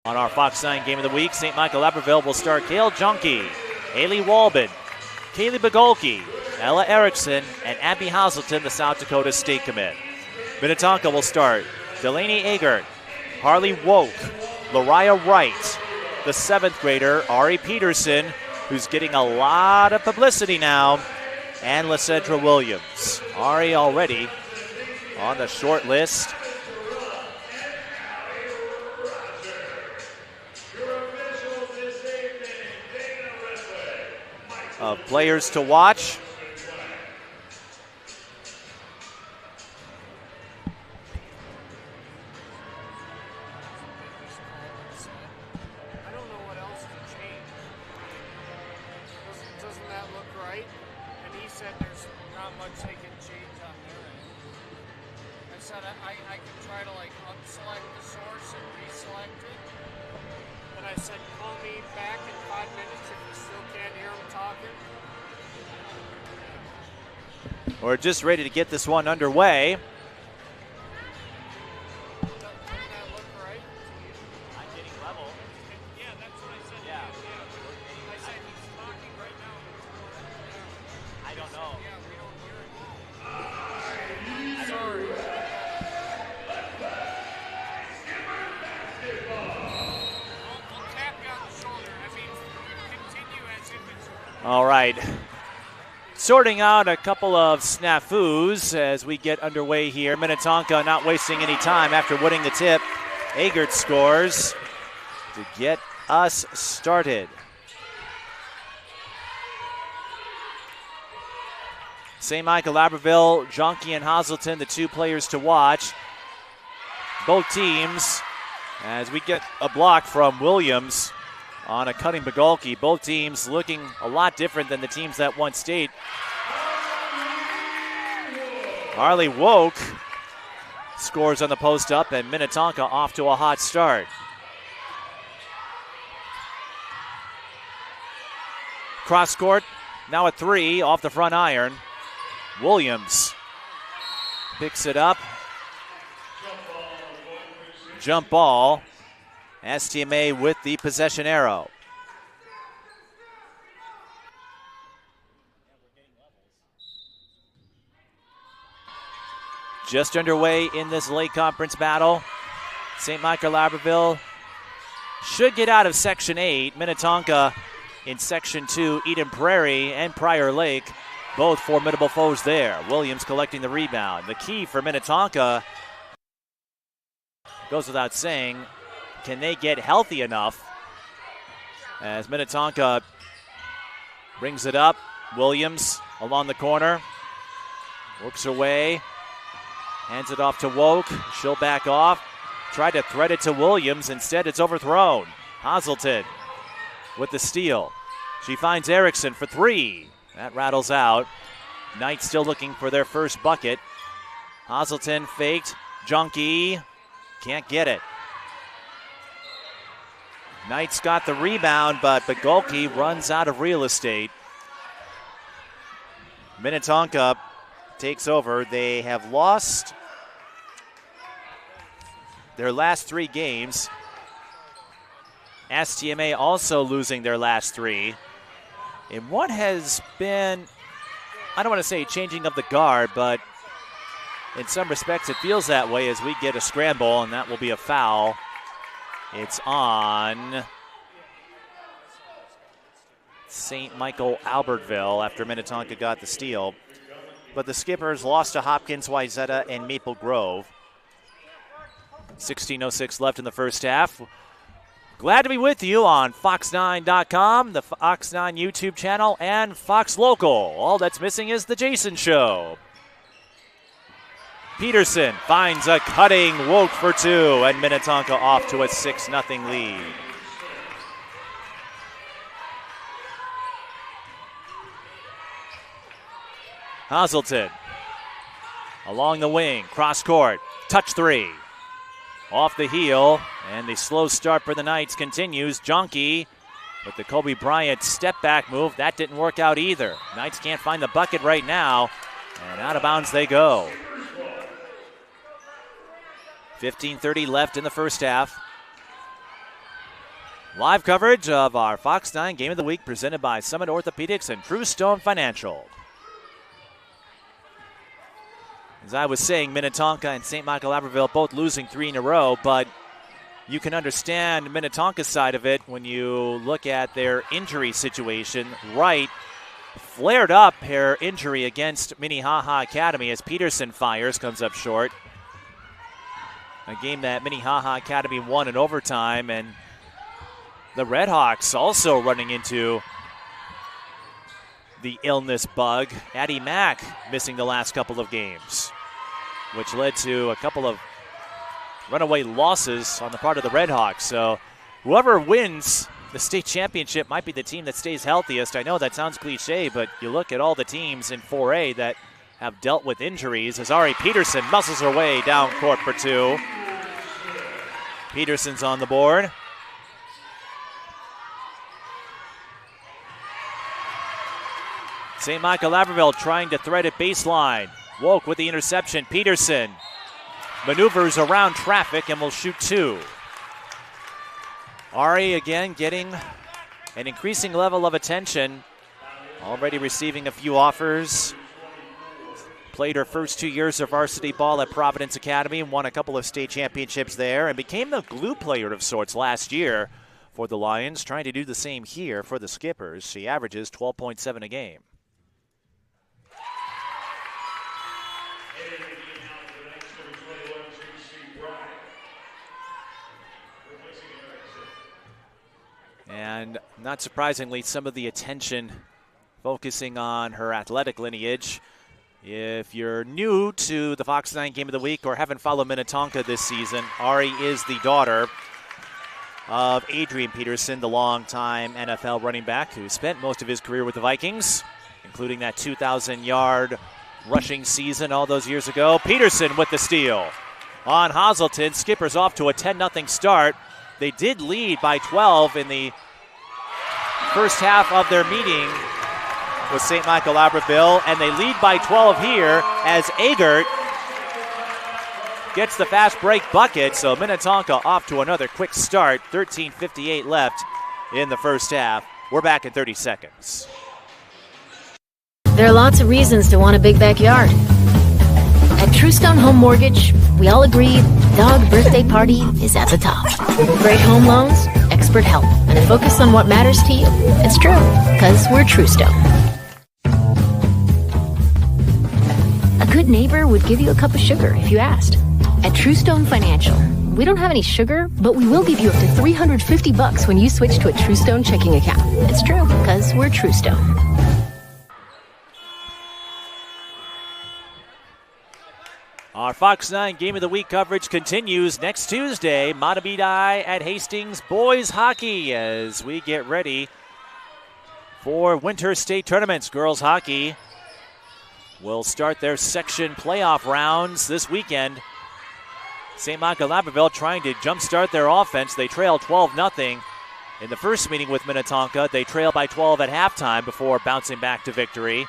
On our Fox 9 Game of the Week, St. Michael-Albertville will start Kale Junkie, Haley Walbin, Kaylee Bogolke, Ella Erickson, and Abby Hazelton, the South Dakota State commit. Minnetonka will start Delaney Agert, Harley Woke, Lariah Wright, the 7th grader Ari Peterson, who's getting a lot of publicity now, and Lysandra Williams. Ari already on the short list. Of players to watch. I don't know what else to change. Doesn't that look right? And he said there's not much they can change on their end. I said I can try to like unselect the source and reselect it. And I said call me back in 5 minutes if you still can't hear him talking. We're just ready to get this one underway. Doesn't that look right? I'm getting level. Yeah, that's what I said. Yeah. I said he's talking right now. I don't know. Yeah, we don't hear it. Sorry. I'll tap you on the shoulder. That means continue as if it's... All right. Sorting out a couple of snafus as we get underway here. Minnetonka not wasting any time after winning the tip. Agert scores to get us started. St. Michael-Albertville, Junkie and Hazelton, the two players to watch. Both teams, as we get a block from Williams on a cutting Bogolke. Both teams looking a lot different than the teams that won state. Harley Woke scores on the post up, and Minnetonka off to a hot start. Cross court, now a 3 off the front iron. Williams picks it up. Jump ball. STMA with the possession arrow. Just underway in this late conference battle. St. Michael-Albertville should get out of Section 8. Minnetonka in Section 2, Eden Prairie and Prior Lake, both formidable foes there. Williams collecting the rebound. The key for Minnetonka, goes without saying, can they get healthy enough? As Minnetonka brings it up, Williams along the corner, works her way, hands it off to Woke. She'll back off, tried to thread it to Williams. Instead, it's overthrown. Hazelton with the steal. She finds Erickson for 3. That rattles out. Knight still looking for their first bucket. Hazelton faked. Junkie can't get it. Knight's got the rebound, but Bogolke runs out of real estate. Minnetonka takes over. They have lost their last 3 games. STMA also losing their last 3. And what has been, I don't want to say changing of the guard, but in some respects it feels that way as we get a scramble, and that will be a foul. It's on St. Michael-Albertville after Minnetonka got the steal. But the Skippers lost to Hopkins, Wayzata, and Maple Grove. 16:06 left in the first half. Glad to be with you on Fox9.com, the Fox 9 YouTube channel, and Fox Local. All that's missing is the Jason Show. Peterson finds a cutting Woke for 2, and Minnetonka off to a 6-0 lead. Hazelton along the wing, cross court, touch 3. Off the heel, and the slow start for the Knights continues. Junkie with the Kobe Bryant step back move. That didn't work out either. Knights can't find the bucket right now, and out of bounds they go. 15:30 left in the first half. Live coverage of our Fox 9 Game of the Week presented by Summit Orthopedics and True Stone Financial. As I was saying, Minnetonka and St. Michael-Albertville both losing 3 in a row, but you can understand Minnetonka's side of it when you look at their injury situation. Wright flared up her injury against Minnehaha Academy as Peterson fires, comes up short. A game that Minnehaha Academy won in overtime, and the Redhawks also running into the illness bug. Addie Mack missing the last couple of games, which led to a couple of runaway losses on the part of the Redhawks. So whoever wins the state championship might be the team that stays healthiest. I know that sounds cliche, but you look at all the teams in 4A that have dealt with injuries as Ari Peterson muscles her way down court for 2. Peterson's on the board. St. Michael-Albertville trying to thread it baseline. Woke with the interception. Peterson maneuvers around traffic and will shoot 2. Ari again getting an increasing level of attention. Already receiving a few offers. Played her first 2 years of varsity ball at Providence Academy and won a couple of state championships there and became the glue player of sorts last year for the Lions. Trying to do the same here for the Skippers. She averages 12.7 a game. And not surprisingly, some of the attention focusing on her athletic lineage. If you're new to the Fox 9 Game of the Week or haven't followed Minnetonka this season, Ari is the daughter of Adrian Peterson, the longtime NFL running back who spent most of his career with the Vikings, including that 2,000-yard rushing season all those years ago. Peterson with the steal on Hazelton. Skippers off to a 10-0 start. They did lead by 12 in the first half of their meeting with St. Michael-Albertville, and they lead by 12 here as Agert gets the fast break bucket. So Minnetonka off to another quick start. 13:58 left in the first half. We're back in 30 seconds. There are lots of reasons to want a big backyard. At Truestone Home Mortgage, we all agree dog birthday party is at the top. Great home loans, expert help, and a focus on what matters to you. It's true, because we're Truestone. A good neighbor would give you a cup of sugar if you asked. At Truestone Financial, we don't have any sugar, but we will give you up to $350 when you switch to a Truestone checking account. It's true, because we're Truestone. Our Fox 9 Game of the Week coverage continues next Tuesday. Matabidi at Hastings boys hockey as we get ready for winter state tournaments. Girls hockey will start their section playoff rounds this weekend. St. Michael-Albertville trying to jumpstart their offense. They trail 12-0 in the first meeting with Minnetonka. They trail by 12 at halftime before bouncing back to victory.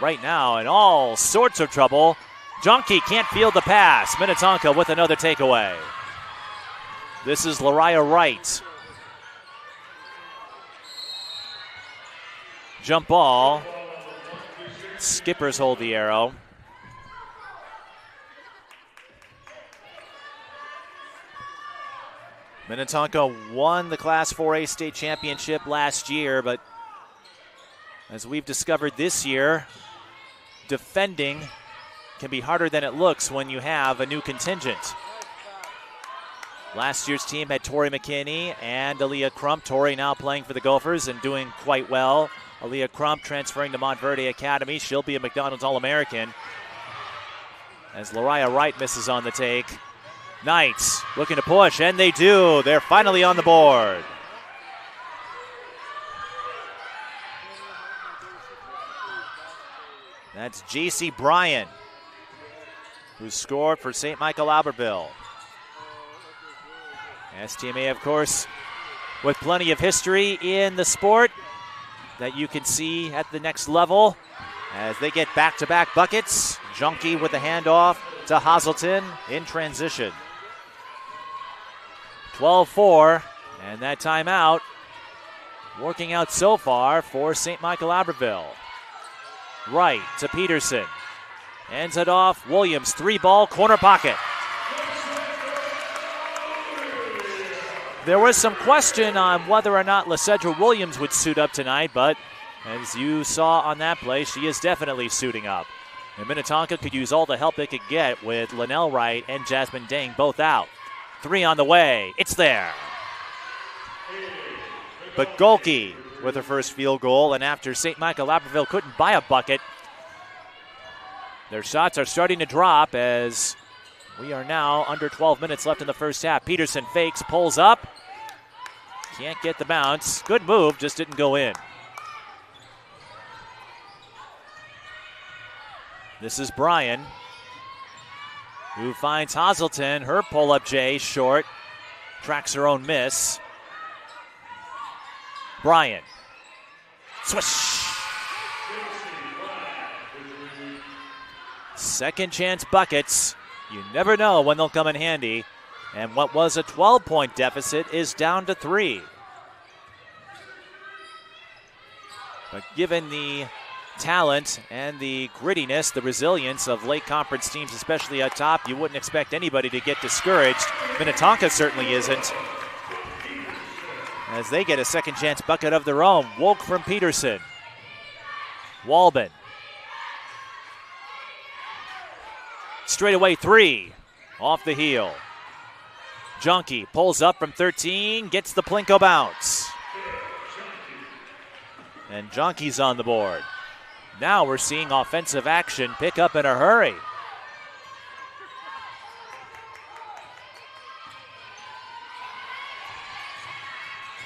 Right now in all sorts of trouble. Junkie can't field the pass. Minnetonka with another takeaway. This is Lariah Wright. Jump ball. Skippers hold the arrow. Minnetonka won the Class 4A state championship last year, but as we've discovered this year, defending can be harder than it looks when you have a new contingent. Last year's team had Tori McKinney and Aaliyah Crump. Tori now playing for the Gophers and doing quite well. Aaliyah Crump transferring to Montverde Academy. She'll be a McDonald's All-American. As Lariah Wright misses on the take. Knights looking to push, and they do. They're finally on the board. That's J.C. Bryan, who scored for St. Michael-Albertville. STMA, of course, with plenty of history in the sport that you can see at the next level as they get back-to-back buckets. Junkie with the handoff to Hazelton in transition. 12-4 And that timeout working out so far for St. Michael-Albertville. Right to Peterson. Ends it off. Williams, 3-ball, corner pocket. There was some question on whether or not Lacedra Williams would suit up tonight, but as you saw on that play, she is definitely suiting up. And Minnetonka could use all the help they could get with Linnell Wright and Jasmine Dang both out. 3 on the way. It's there. But Golke with her first field goal, and after St. Michael-Albertville couldn't buy a bucket, their shots are starting to drop as we are now under 12 minutes left in the first half. Peterson fakes, pulls up. Can't get the bounce. Good move, just didn't go in. This is Bryan, who finds Hazelton. Her pull-up J short. Tracks her own miss. Bryan. Swish. Second chance buckets. You never know when they'll come in handy. And what was a 12-point deficit is down to 3. But given the talent and the grittiness, the resilience of late conference teams, especially at top, you wouldn't expect anybody to get discouraged. Minnetonka certainly isn't, as they get a second chance bucket of their own. Woke from Peterson. Walben. Straightaway 3 off the heel. Junkie pulls up from 13, gets the Plinko bounce. And Junkie's on the board. Now we're seeing offensive action pick up in a hurry.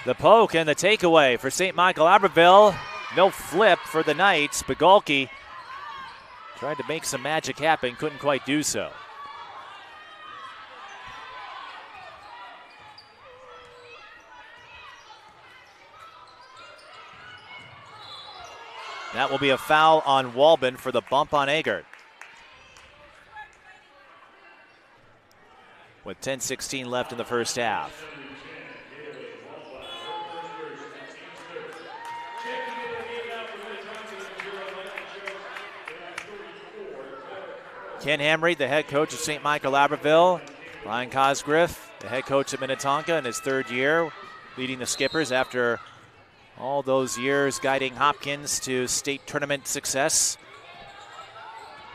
The poke and the takeaway for St. Michael-Albertville. No flip for the Knights. Bogolke tried to make some magic happen, couldn't quite do so. That will be a foul on Walben for the bump on Agert. With 10:16 left in the first half. Ken Hamry, the head coach of St. Michael-Albertville. Ryan Cosgriff, the head coach at Minnetonka in his third year, leading the Skippers after all those years guiding Hopkins to state tournament success.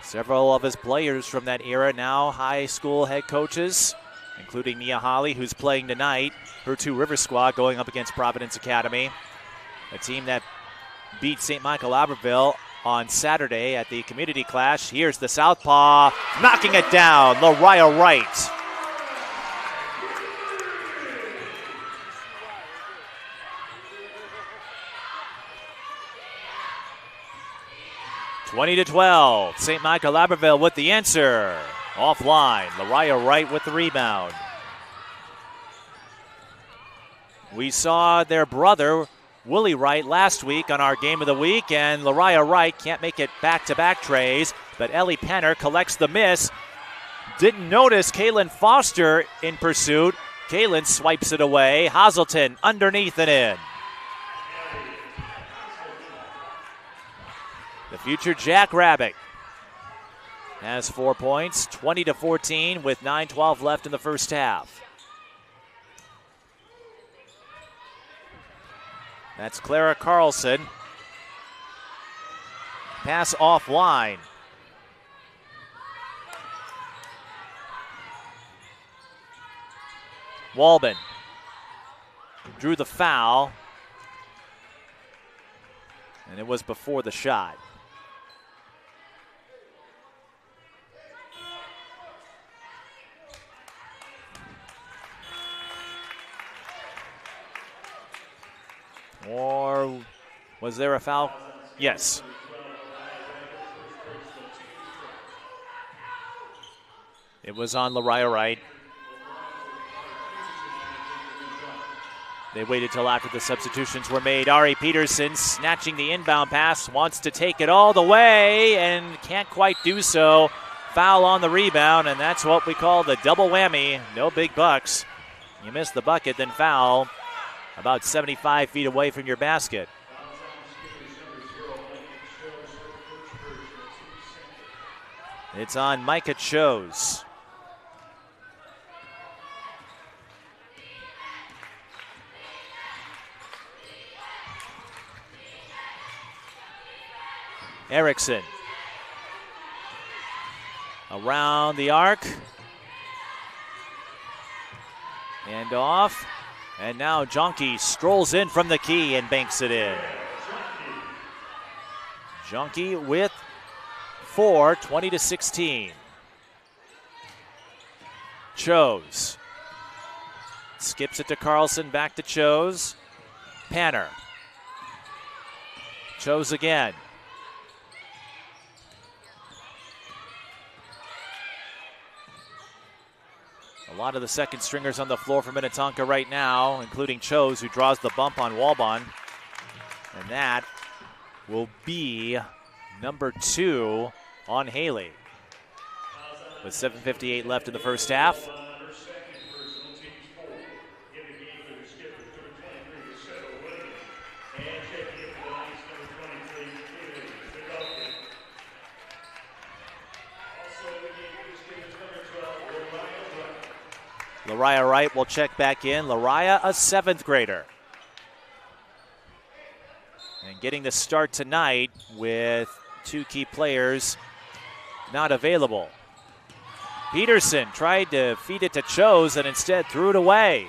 Several of his players from that era now high school head coaches, including Nia Holly, who's playing tonight. Her Two Rivers squad going up against Providence Academy, a team that beat St. Michael-Albertville on Saturday at the community clash. Here's the southpaw, knocking it down, Lariah Wright. (20-12). St. Michael-Albertville with the answer. Offline, Lariah Wright with the rebound. We saw their brother, Willie Wright, last week on our Game of the Week, and Lariah Wright can't make it back-to-back trays, but Ellie Penner collects the miss. Didn't notice Kaylin Foster in pursuit. Kaylin swipes it away. Hazelton underneath and in. The future Jackrabbit has 4 points, 20-14 with 9:12 left in the first half. That's Clara Carlson. Pass offline. Walben drew the foul, and it was before the shot. Or was there a foul? Yes. It was on Lariah Wright. They waited till after the substitutions were made. Ari Peterson snatching the inbound pass, wants to take it all the way and can't quite do so. Foul on the rebound, and that's what we call the double whammy. No big bucks. You miss the bucket, then foul. about 75 feet away from your basket. It's on Micah Chose. Erickson. Around the arc. And off. And now Jonke strolls in from the key and banks it in. Jonke with 4, 20-16. Chose. Skips it to Carlson, back to Chose. Panner. Chose again. A lot of the second stringers on the floor for Minnetonka right now, including Chose, who draws the bump on Walbon. And that will be number 2 on Haley. With 7:58 left in the first half. Lariah Wright will check back in. Lariah, a 7th grader. And getting the start tonight with 2 key players not available. Peterson tried to feed it to Chose and instead threw it away.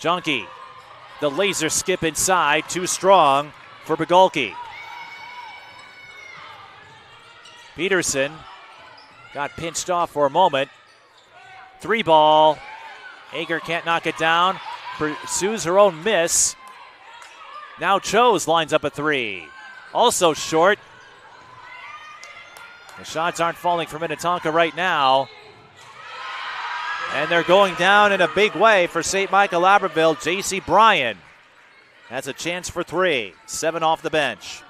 Jonke, the laser skip inside, too strong for Bugulke. Peterson got pinched off for a moment. 3 ball. Ager can't knock it down. Pursues her own miss. Now Chose lines up a 3. Also short. The shots aren't falling for Minnetonka right now. And they're going down in a big way for St. Michael-Albertville. J.C. Bryan has a chance for 3. 7 off the bench.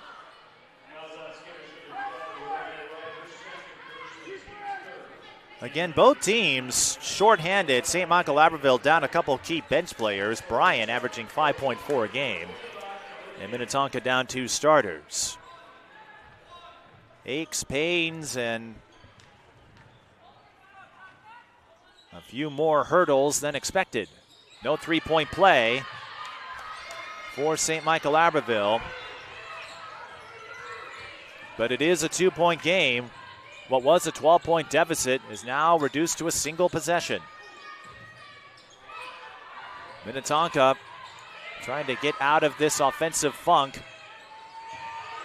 Again, both teams shorthanded. St. Michael-Albertville down a couple key bench players. Bryan averaging 5.4 a game. And Minnetonka down 2 starters. Aches, pains, and a few more hurdles than expected. No 3-point play for St. Michael-Albertville. But it is a 2-point game. What was a 12-point deficit is now reduced to a single possession. Minnetonka trying to get out of this offensive funk.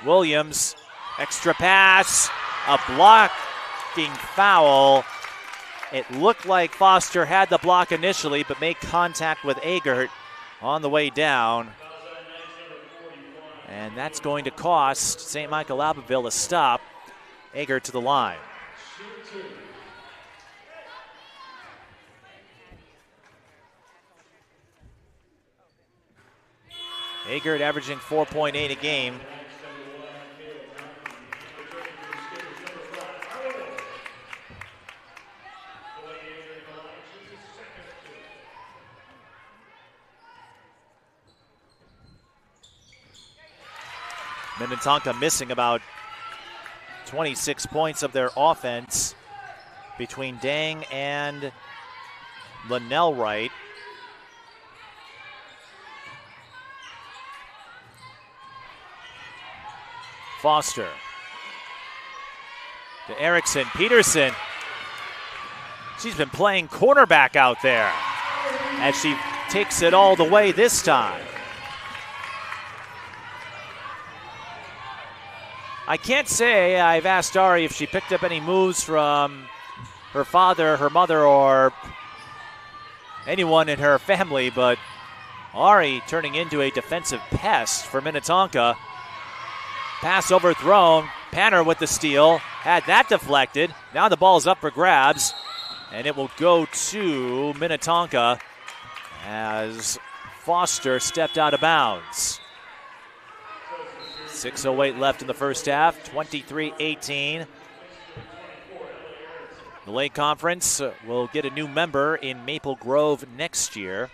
Williams, extra pass, a blocking foul. It looked like Foster had the block initially, but made contact with Agert on the way down. And that's going to cost St. Michael-Albertville a stop. Agert to the line. Agert averaging 4.8 a game. Minnetonka missing about 26 points of their offense between Dang and Linnell Wright. Foster to Erickson. Peterson, she's been playing cornerback out there as she takes it all the way this time. I can't say I've asked Ari if she picked up any moves from her father, her mother, or anyone in her family, but Ari turning into a defensive pest for Minnetonka. Pass overthrown. Panner with the steal. Had that deflected. Now the ball's up for grabs, and it will go to Minnetonka as Foster stepped out of bounds. 6:08 left in the first half, 23-18. The Lake Conference will get a new member in Maple Grove next year.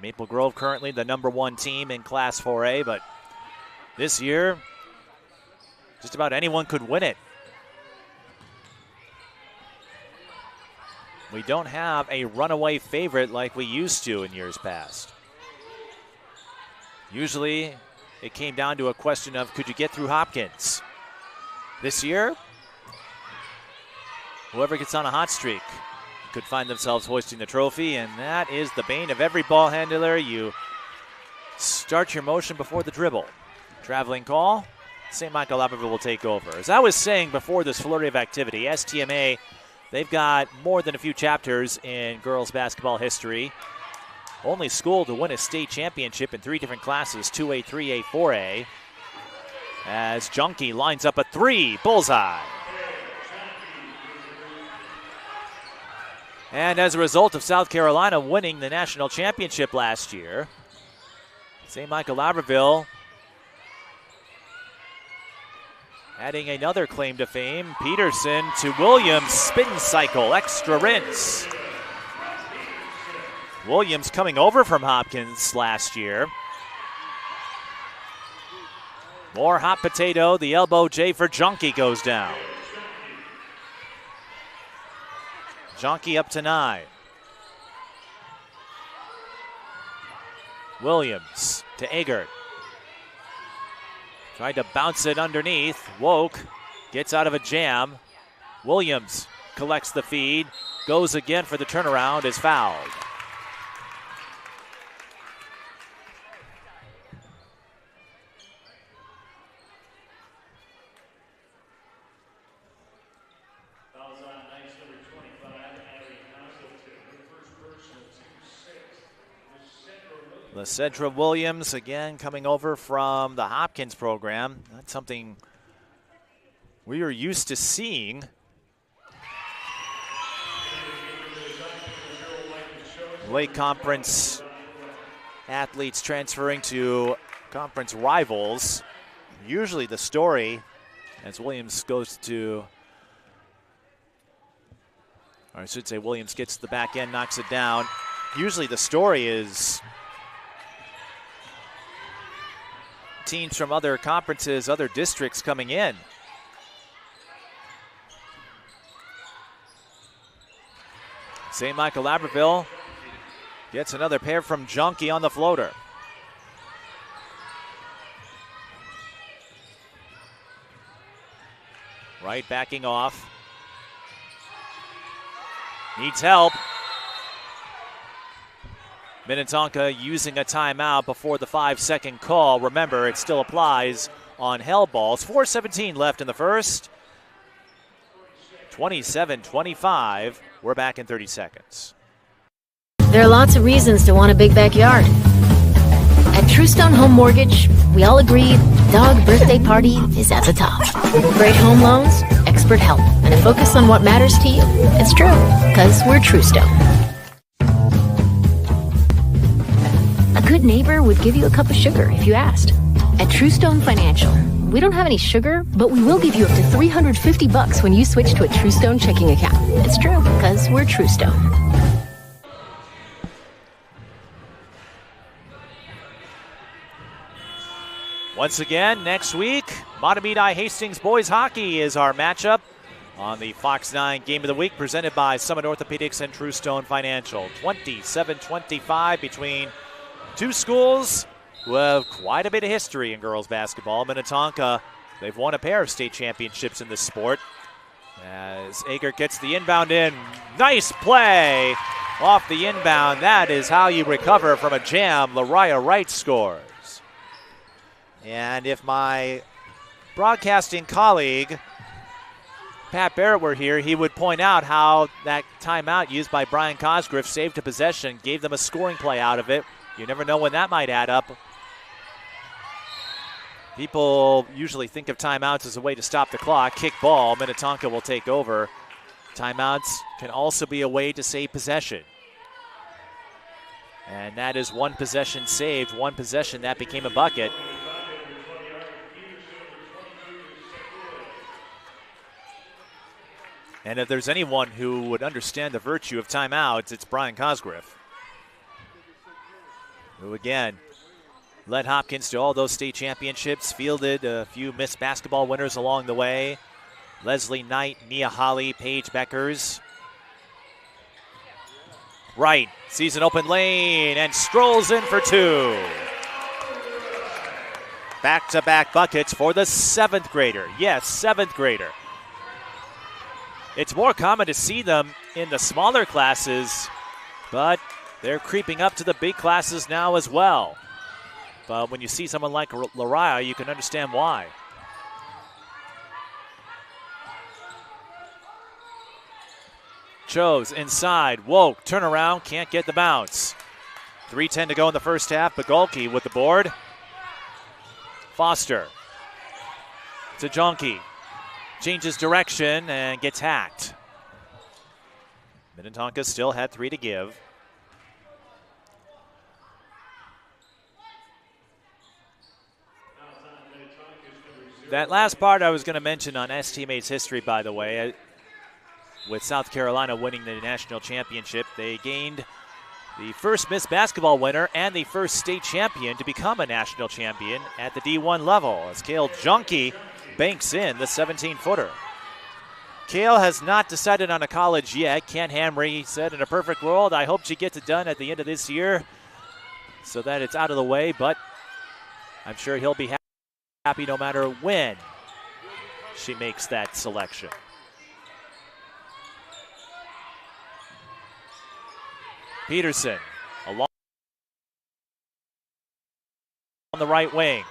Maple Grove currently the #1 team in Class 4A, but this year, just about anyone could win it. We don't have a runaway favorite like we used to in years past. Usually, it came down to a question of could you get through Hopkins? This year, whoever gets on a hot streak could find themselves hoisting the trophy, and that is the bane of every ball handler. You start your motion before the dribble. Traveling call, St. Michael-Albertville will take over. As I was saying before this flurry of activity, STMA, they've got more than a few chapters in girls basketball history. Only school to win a state championship in 3 different classes, 2A, 3A, 4A. As Junkie lines up a 3, bullseye. And as a result of South Carolina winning the national championship last year, St. Michael-Albertville adding another claim to fame. Peterson to Williams, spin cycle, extra rinse. Williams coming over from Hopkins last year. More hot potato, the elbow J for Junkie goes down. Junkie up to 9. Williams to Eggert. Tried to bounce it underneath. Woke gets out of a jam. Williams collects the feed. Goes again for the turnaround, is fouled. Cedra Williams again coming over from the Hopkins program. That's something we are used to seeing. Lake Conference athletes transferring to conference rivals. Usually the story, as Williams goes to, or I should say Williams gets the back end, knocks it down. Usually the story is teams from other conferences, other districts coming in. St. Michael-Albertville gets another pair from Junkie on the floater. Wright backing off. Needs help. Minnetonka using a timeout before the 5-second call. Remember, it still applies on hell balls. 4:17 left in the first. 27-25. We're back in 30 seconds. There are lots of reasons to want a big backyard. At Truestone Home Mortgage, we all agree dog birthday party is at the top. Great home loans, expert help, and a focus on what matters to you. It's true, because we're Truestone. A good neighbor would give you a cup of sugar if you asked. At Truestone Financial, we don't have any sugar, but we will give you up to $350 when you switch to a Truestone checking account. It's true, because we're Truestone. Once again, next week, Matamidi Hastings boys hockey is our matchup on the Fox 9 Game of the Week, presented by Summit Orthopedics and Truestone Financial. 27-25 between two schools who have quite a bit of history in girls basketball. Minnetonka, they've won a pair of state championships in this sport. As Eggert gets the inbound in, nice play off the inbound. That is how you recover from a jam. Lariah Wright scores. And if my broadcasting colleague, Pat Barrett, were here, he would point out how that timeout used by Brian Cosgriff saved a possession, gave them a scoring play out of it. You never know when that might add up. People usually think of timeouts as a way to stop the clock. Kick ball, Minnetonka will take over. Timeouts can also be a way to save possession. And that is one possession saved, one possession that became a bucket. And if there's anyone who would understand the virtue of timeouts, it's Brian Cosgriff, who again led Hopkins to all those state championships, fielded a few Miss Basketball winners along the way. Leslie Knight, Nia Holly, Paige Beckers. Wright sees an open lane and strolls in for two. Back-to-back buckets for the 7th grader. Yes, 7th grader. It's more common to see them in the smaller classes, but they're creeping up to the big classes now as well. But when you see someone like Lariah, you can understand why. Chose inside, Woke, turnaround, can't get the bounce. 3:10 to go in the first half. Bagulke with the board. Foster to Jonke. Changes direction and gets hacked. Minnetonka still had 3 to give. That last part I was going to mention on S Teammates history, by the way. With South Carolina winning the national championship, they gained the first Miss Basketball winner and the first state champion to become a national champion at the D1 level, as Cale Jonke banks in the 17-footer. Cale has not decided on a college yet. Kent Hamry said, in a perfect world, I hope she gets it done at the end of this year so that it's out of the way, but I'm sure he'll be happy no matter when she makes that selection. Peterson along on the right wing.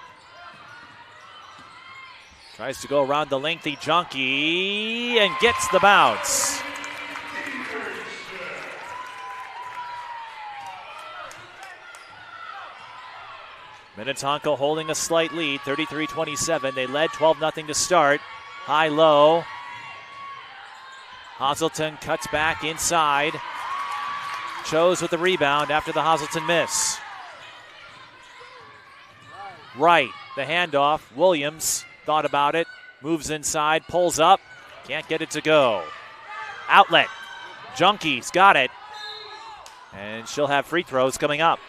Tries to go around the lengthy Jonke and gets the bounce. Minnetonka holding a slight lead, 33-27. They led 12-0 to start. High-low. Hazelton cuts back inside. Chose with the rebound after the Hazelton miss. Wright, the handoff. Williams thought about it. Moves inside, pulls up. Can't get it to go. Outlet. Jonke's got it. And she'll have free throws coming up.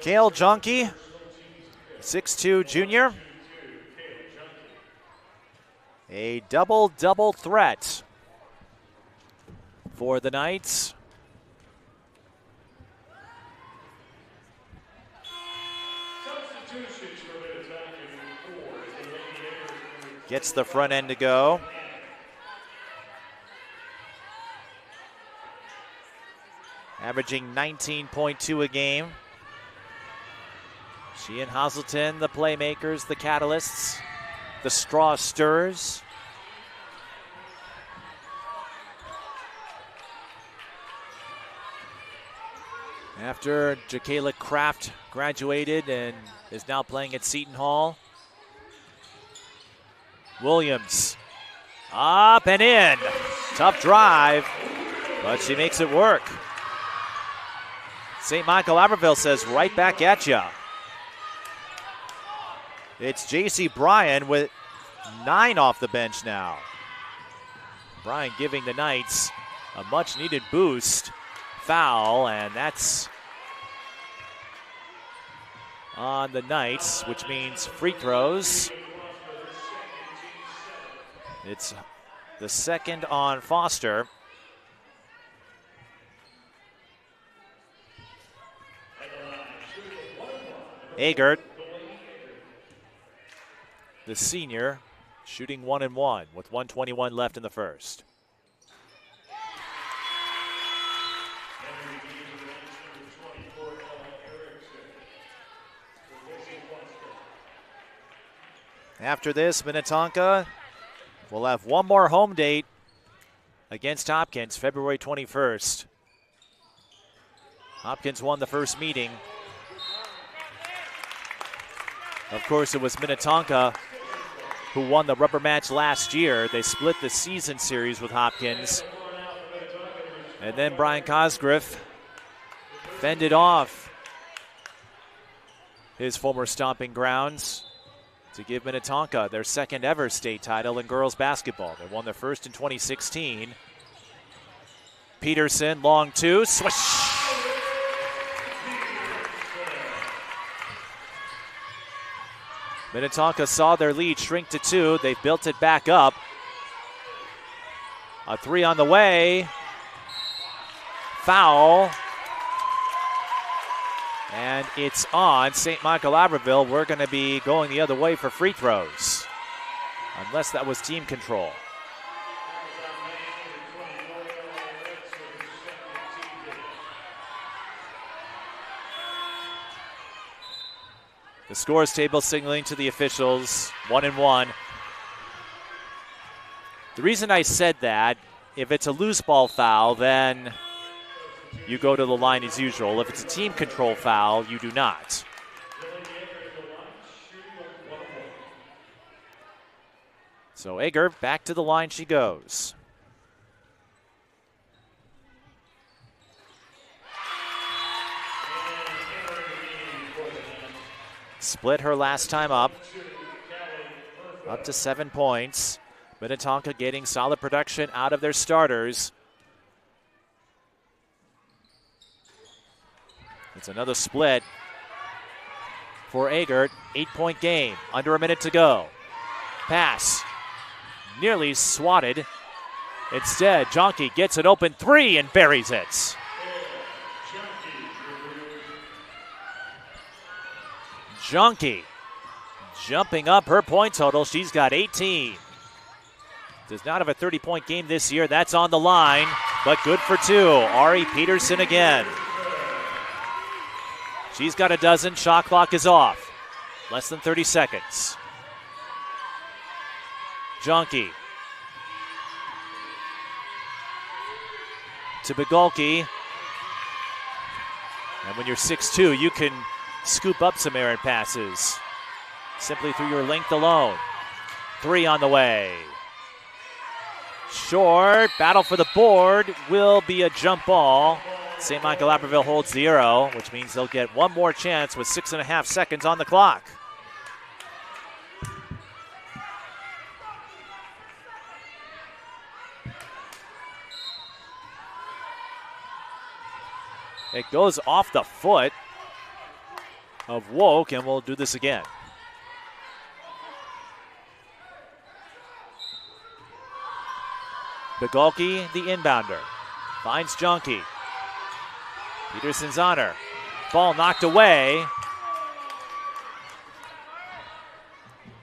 Cale Jonke, 6'2" junior. A double-double threat for the Knights. Gets the front end to go. Averaging 19.2 a game. She and Hazelton, the playmakers, the catalysts, the straw stirrers. After Jacayla Kraft graduated and is now playing at Seton Hall. Williams, up and in. Tough drive, but she makes it work. St. Michael-Albertville says, right back at ya. It's J.C. Bryan with 9 off the bench now. Bryan giving the Knights a much-needed boost. Foul, and that's on the Knights, which means free throws. It's the second on Foster. Agert, the senior, shooting 1 and 1 with 1:21 left in the first. After this, Minnetonka will have one more home date against Hopkins, February 21st. Hopkins won the first meeting. Of course, it was Minnetonka who won the rubber match last year. They split the season series with Hopkins. And then Brian Cosgriff fended off his former stomping grounds to give Minnetonka their second ever state title in girls basketball. They won their first in 2016. Peterson, long two, swish. Minnetonka saw their lead shrink to 2. They've built it back up. A 3 on the way. Foul. And it's on St. Michael-Albertville. We're going to be going the other way for free throws, unless that was team control. The scores table signaling to the officials, 1-1. The reason I said that, if it's a loose ball foul, then you go to the line as usual. If it's a team control foul, you do not. So Egger, back to the line she goes. Split her last time up to 7 points. Minnetonka getting solid production out of their starters. It's another split for Egert. 8-point game, under a minute to go. Pass, nearly swatted. Instead, Jonke gets an open 3 and buries it. Jonke jumping up her point total. She's got 18. Does not have a 30-point game this year. That's on the line, but good for 2. Ari Peterson again. She's got a dozen. Shot clock is off. Less than 30 seconds. Jonke to Bigolke. And when you're 6'2", you can scoop up some errant passes simply through your length alone. 3 on the way. Short, battle for the board, will be a jump ball. St. Michael-Albertville holds the arrow, which means they'll get one more chance with 6.5 seconds on the clock. It goes off the foot of Woke, and we'll do this again. Bigolke, the inbounder, finds Jonke. Peterson's on her. Ball knocked away.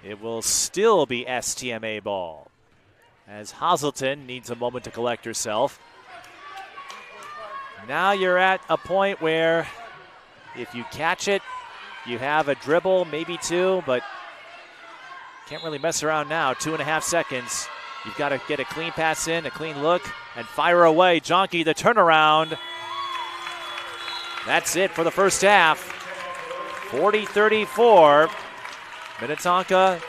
It will still be STMA ball, as Hazelton needs a moment to collect herself. Now you're at a point where if you catch it, you have a dribble, maybe 2, but can't really mess around now. 2.5 seconds. You've got to get a clean pass in, a clean look, and fire away. Jonke, the turnaround. That's it for the first half. 40-34. Minnetonka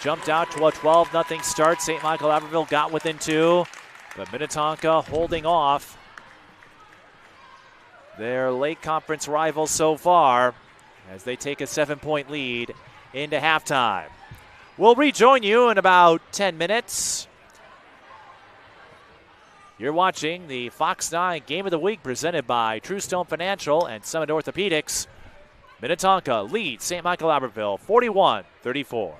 jumped out to a 12-0 start. St. Michael-Albertville got within 2, but Minnetonka holding off their late conference rivals so far as they take a 7-point lead into halftime. We'll rejoin you in about 10 minutes. You're watching the Fox 9 Game of the Week presented by True Stone Financial and Summit Orthopedics. Minnetonka leads St. Michael-Albertville 41-34.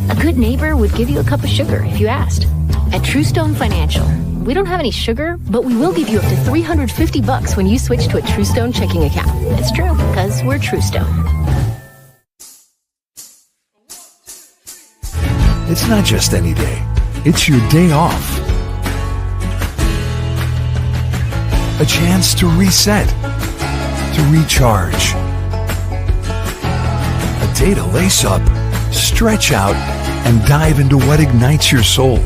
A good neighbor would give you a cup of sugar if you asked. At True Stone Financial, we don't have any sugar, but we will give you up to $350 when you switch to a True Stone checking account. It's true, because we're True Stone. It's not just any day. It's your day off. A chance to reset, to recharge. A day to lace up, stretch out, and dive into what ignites your soul.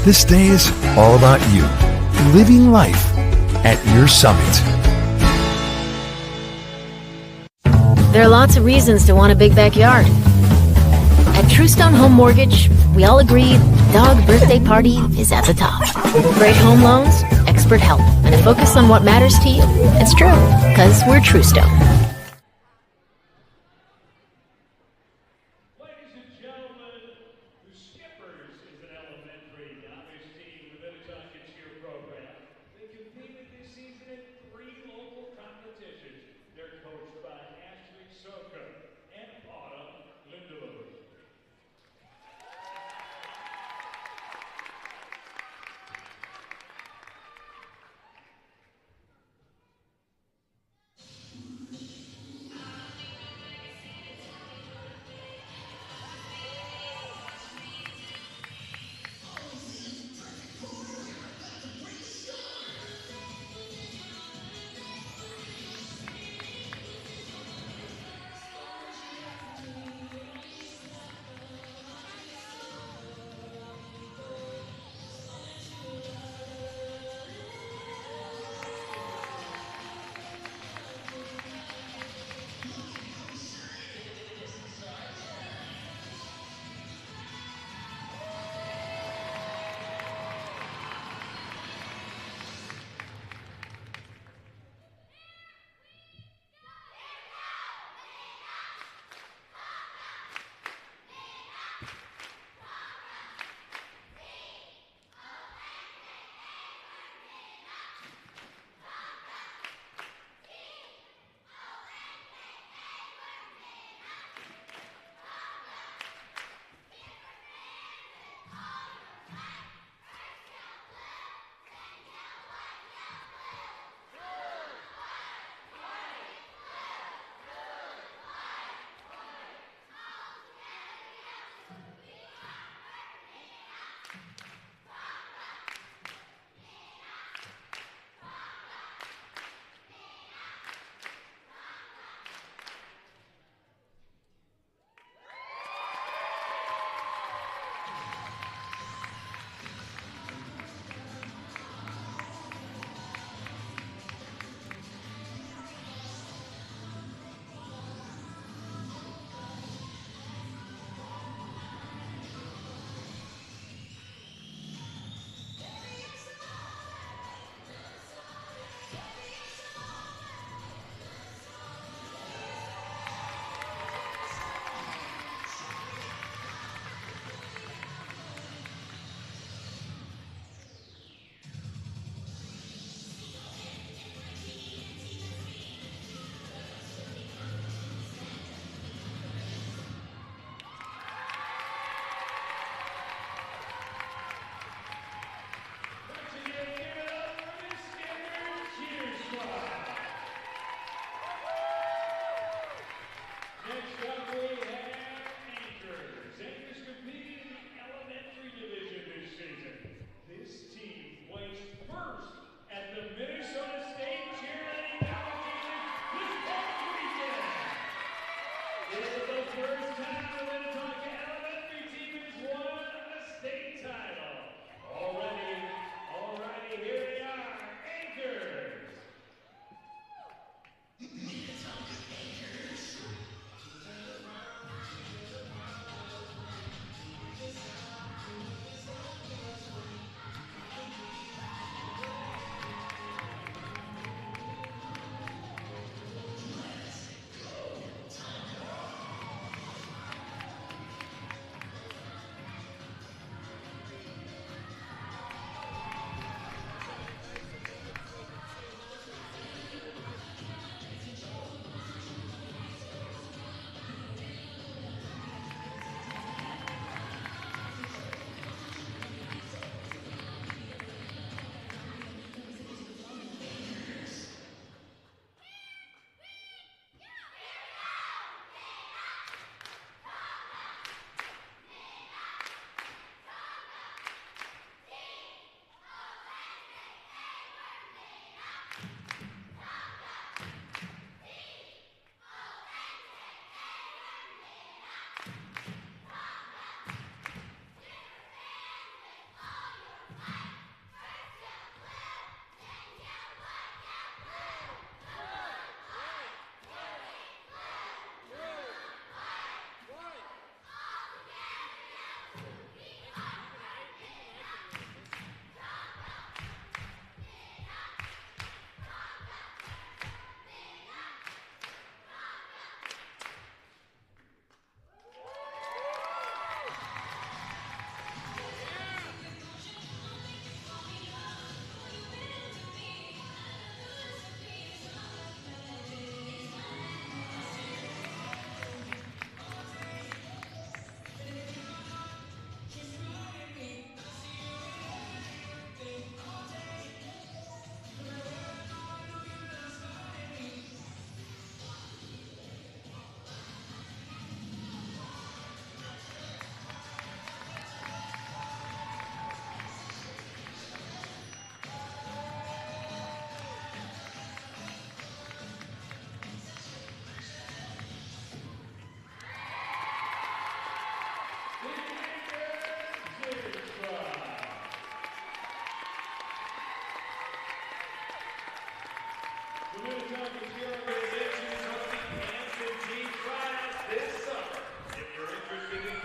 This day is all about you, living life at your summit. There are lots of reasons to want a big backyard. At Truestone Home Mortgage, we all agree dog birthday party is at the top. Great home loans, expert help, and a focus on what matters to you. It's true, because we're Truestone. Ladies and gentlemen, the Skippers is an elementary novice team in the Minnetonka cheer program. They competed this season in 3 local competitions. They're coached by Ashley Soka and Autumn Lindelof.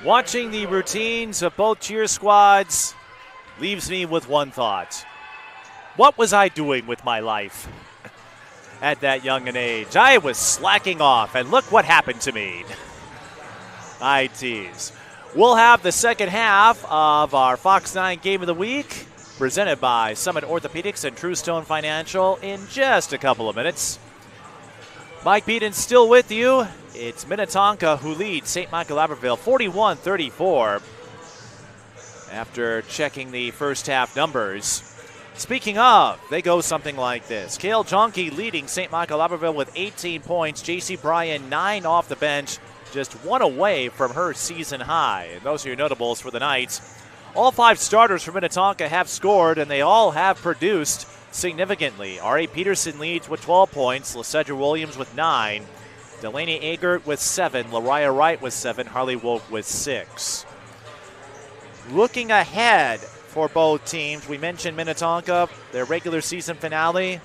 Watching the routines of both cheer squads leaves me with one thought. What was I doing with my life at that young an age? I was slacking off, and look what happened to me. I tease. We'll have the second half of our Fox 9 Game of the Week, presented by Summit Orthopedics and True Stone Financial, in just a couple of minutes. Mike Beaton still with you. It's Minnetonka who leads St. Michael-Albertville 41-34 after checking the first half numbers. Speaking of, they go something like this. Kale Jonke leading St. Michael-Albertville with 18 points. J.C. Bryan 9 off the bench, just 1 away from her season high. And those are your notables for the Knights. All 5 starters for Minnetonka have scored, and they all have produced significantly. R.A. Peterson leads with 12 points. LaCedra Williams with 9. Delaney Agert with 7. Lariah Wright with 7. Harley Woke with 6. Looking ahead for both teams, we mentioned Minnetonka. Their regular season finale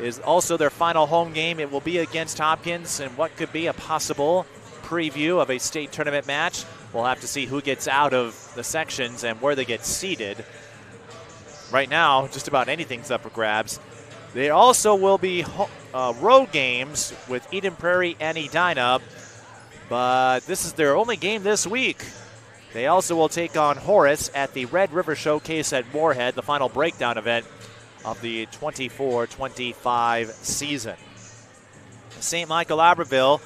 is also their final home game. It will be against Hopkins in what could be a possible preview of a state tournament match. We'll have to see who gets out of the sections and where they get seeded. Right now, just about anything's up for grabs. There also will be road games with Eden Prairie and Edina, but this is their only game this week. They also will take on Horace at the Red River Showcase at Moorhead, the final breakdown event of the 24-25 season. St. Michael-Albertville,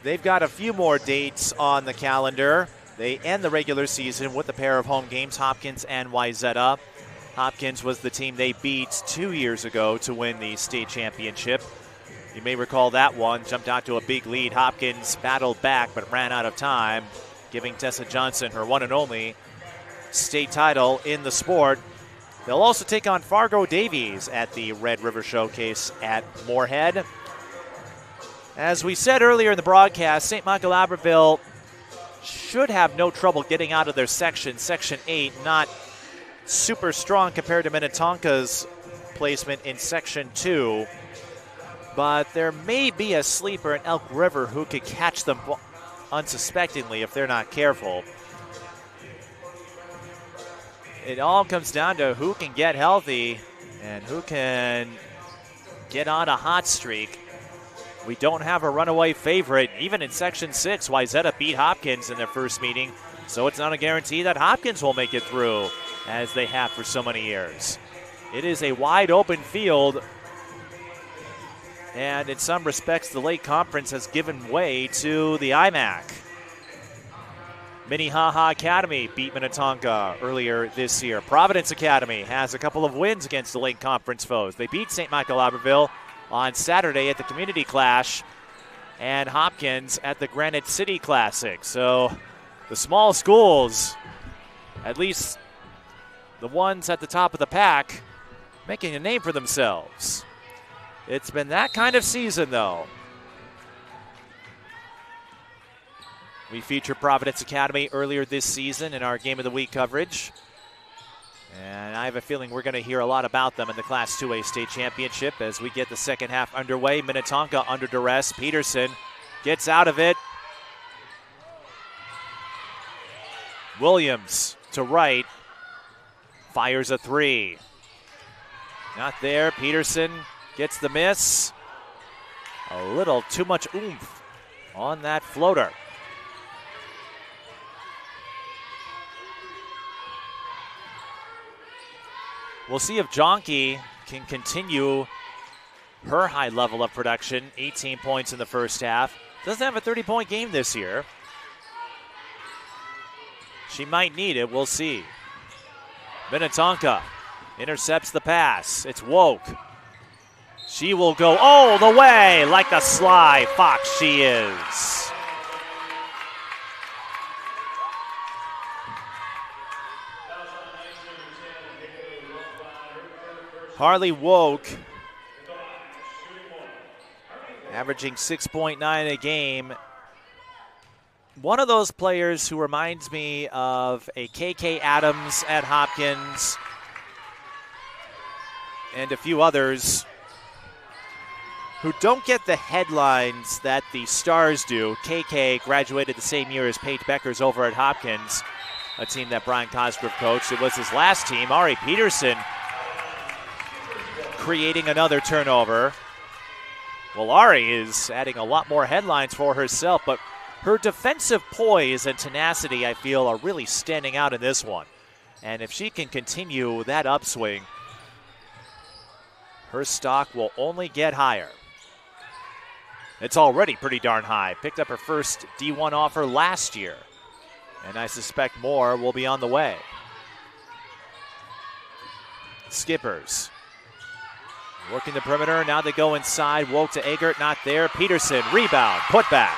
they've got a few more dates on the calendar. They end the regular season with a pair of home games, Hopkins and Wayzata. Hopkins was the team they beat 2 years ago to win the state championship. You may recall that one, jumped out to a big lead. Hopkins battled back but ran out of time, giving Tessa Johnson her one and only state title in the sport. They'll also take on Fargo Davies at the Red River Showcase at Moorhead. As we said earlier in the broadcast, St. Michael-Albertville should have no trouble getting out of their section. Section 8, not super strong compared to Minnetonka's placement in Section 2. But there may be a sleeper in Elk River who could catch them unsuspectingly if they're not careful. It all comes down to who can get healthy and who can get on a hot streak. We don't have a runaway favorite. Even in Section 6, Wayzata beat Hopkins in their first meeting, so it's not a guarantee that Hopkins will make it through, as they have for so many years. It is a wide open field, and in some respects, the Lake Conference has given way to the IMAC. Minnehaha Academy beat Minnetonka earlier this year. Providence Academy has a couple of wins against the Lake Conference foes. They beat St. Michael-Albertville on Saturday at the Community Clash, and Hopkins at the Granite City Classic. So the small schools, at least the ones at the top of the pack, making a name for themselves. It's been that kind of season, though. We featured Providence Academy earlier this season in our Game of the Week coverage. And I have a feeling we're going to hear a lot about them in the Class 2A state championship as we get the second half underway. Minnetonka under duress. Peterson gets out of it. Williams to right. Fires a 3. Not there. Peterson gets the miss. A little too much oomph on that floater. We'll see if Jonke can continue her high level of production. 18 points in the first half. Doesn't have a 30-point game this year. She might need it. We'll see. Minnetonka intercepts the pass. It's Woke. She will go all the way like the sly fox she is. Harley Woke, averaging 6.9 a game. One of those players who reminds me of a KK Adams at Hopkins and a few others who don't get the headlines that the Stars do. KK graduated the same year as Paige Beckers over at Hopkins, a team that Brian Cosgrove coached. It was his last team. Ari Peterson creating another turnover. Well, Ari is adding a lot more headlines for herself, but her defensive poise and tenacity, I feel, are really standing out in this one. And if she can continue that upswing, her stock will only get higher. It's already pretty darn high. Picked up her first D1 offer last year, and I suspect more will be on the way. Skippers working the perimeter. Now they go inside. Woke to Eggert, not there. Peterson, rebound, put back.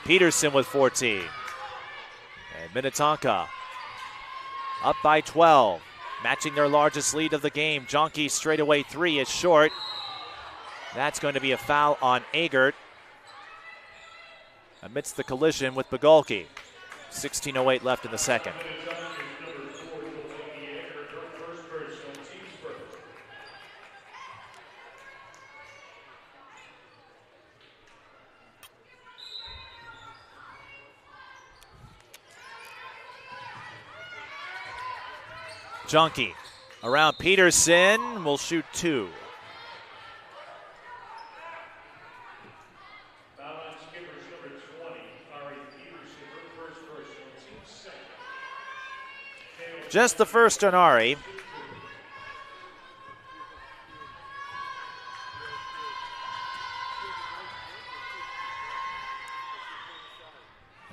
Peterson with 14. And Minnetonka up by 12. Matching their largest lead of the game. Jonke's straightaway three is short. That's going to be a foul on Eggert amidst the collision with Bogolki. 16:08 left in the second. Jonke around Peterson will shoot two. Foul on Skippers number 20, Ari Peterson, her first personal, team second. Just the first on Ari.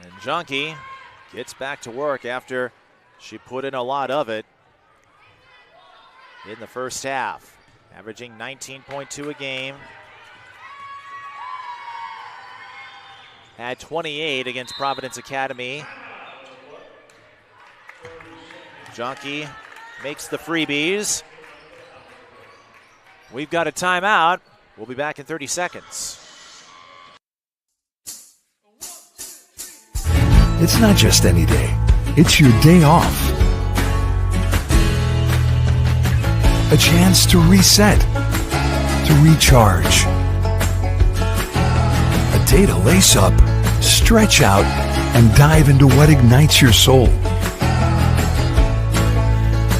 And Jonke gets back to work after she put in a lot of it in the first half, averaging 19.2 a game. Had 28 against Providence Academy. Jonke makes the freebies. We've got a timeout. We'll be back in 30 seconds. It's not just any day. It's your day off. A chance to reset, to recharge. A day to lace up, stretch out, and dive into what ignites your soul.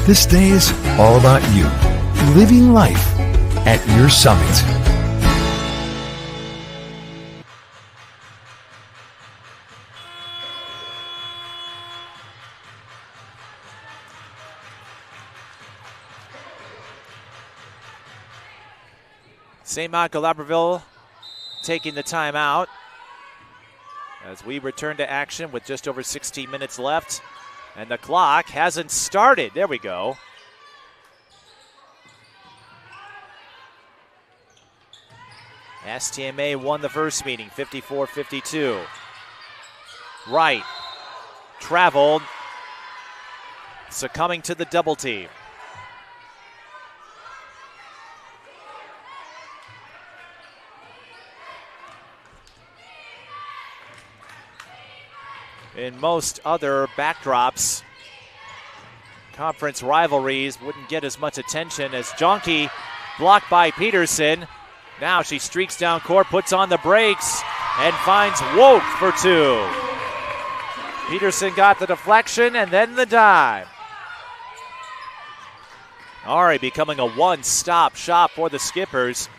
This day is all about you, living life at your summit. St. Michael-Albertville taking the timeout as we return to action with just over 16 minutes left. And the clock hasn't started. There we go. STMA won the first meeting, 54-52. Wright traveled, succumbing to the double team. In most other backdrops, conference rivalries wouldn't get as much attention as Jonke blocked by Peterson. Now she streaks down court, puts on the brakes, and finds Woke for two. Peterson got the deflection and then the dive. Ari becoming a one-stop shop for the Skippers.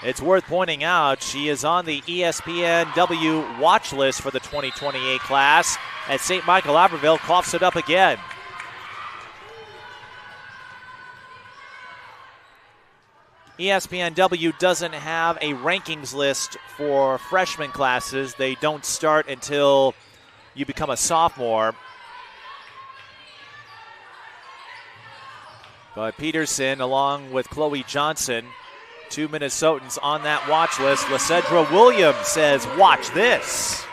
It's worth pointing out she is on the ESPNW watch list for the 2028 class as St. Michael-Albertville coughs it up again. ESPNW doesn't have a rankings list for freshman classes. They don't start until you become a sophomore. But Peterson, along with Chloe Johnson, two Minnesotans on that watch list. Lysandra Williams says, watch this,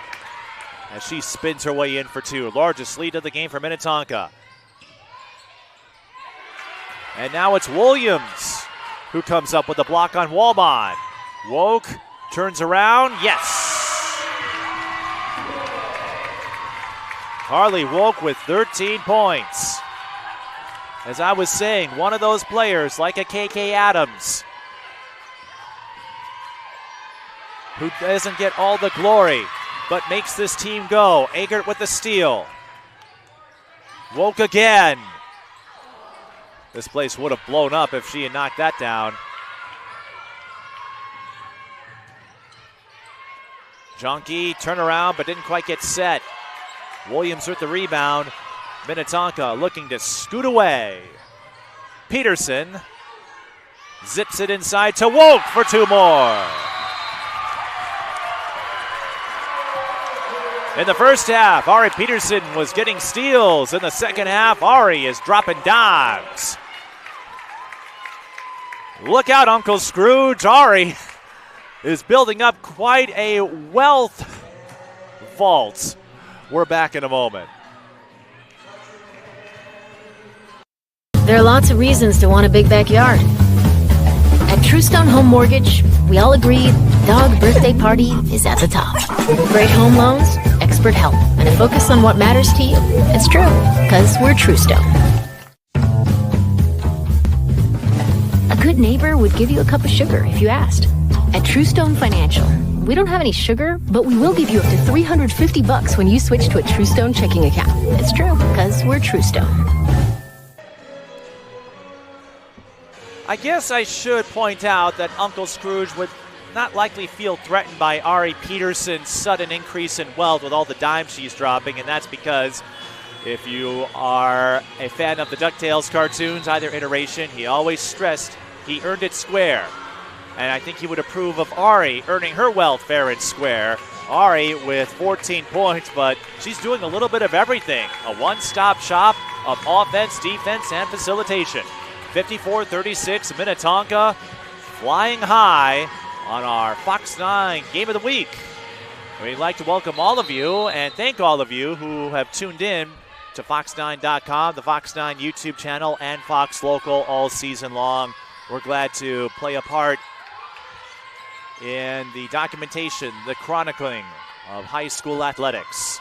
as she spins her way in for two. Largest lead of the game for Minnetonka. And now it's Williams who comes up with a block on Walbon. Woke turns around, yes. Carly Woke with 13 points. As I was saying, one of those players like a KK Adams who doesn't get all the glory but makes this team go. Agert with the steal. Woke again. This place would have blown up if she had knocked that down. Junkie, turnaround, but didn't quite get set. Williams with the rebound. Minnetonka looking to scoot away. Peterson zips it inside to Woke for two more. In the first half, Ari Peterson was getting steals. In the second half, Ari is dropping dimes. Look out, Uncle Scrooge. Ari is building up quite a wealth vault. We're back in a moment. There are lots of reasons to want a big backyard. At Truestone Home Mortgage, we all agree dog birthday party is at the top. Great home loans, expert help, and a focus on what matters to you. It's true, because we're Truestone. A good neighbor would give you a cup of sugar if you asked. At Truestone Financial, we don't have any sugar, but we will give you up to $350 when you switch to a Truestone checking account. It's true, because we're Truestone. I guess I should point out that Uncle Scrooge would not likely feel threatened by Ari Peterson's sudden increase in wealth with all the dimes she's dropping, and that's because if you are a fan of the DuckTales cartoons, either iteration, he always stressed he earned it square. And I think he would approve of Ari earning her wealth fair and square. Ari with 14 points, but she's doing a little bit of everything. A one-stop shop of offense, defense, and facilitation. 54-36, Minnetonka flying high on our Fox 9 Game of the Week. We'd like to welcome all of you and thank all of you who have tuned in to Fox9.com, the Fox 9 YouTube channel, and Fox Local all season long. We're glad to play a part in the documentation, the chronicling of high school athletics.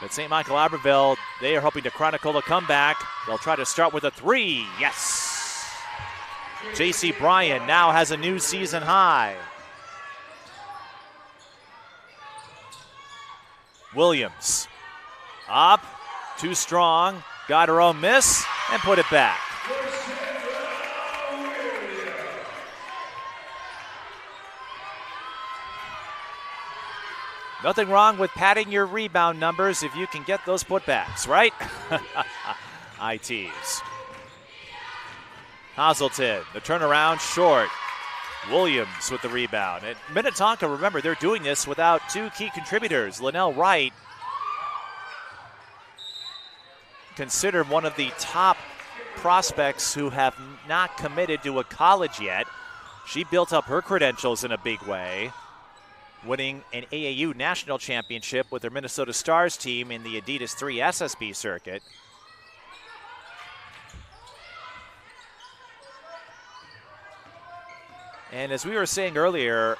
At St. Michael-Albertville, they are hoping to chronicle a comeback. They'll try to start with a three. Yes. J.C. Bryan now has a new season high. Williams up, too strong, got her own miss, and put it back. Nothing wrong with padding your rebound numbers if you can get those putbacks, right? I tease. Hazelton, the turnaround short. Williams with the rebound. And Minnetonka, remember, they're doing this without two key contributors. Linnell Wright, considered one of the top prospects who have not committed to a college yet. She built up her credentials in a big way, winning an AAU national championship with her Minnesota Stars team in the Adidas 3 SSB circuit. And as we were saying earlier,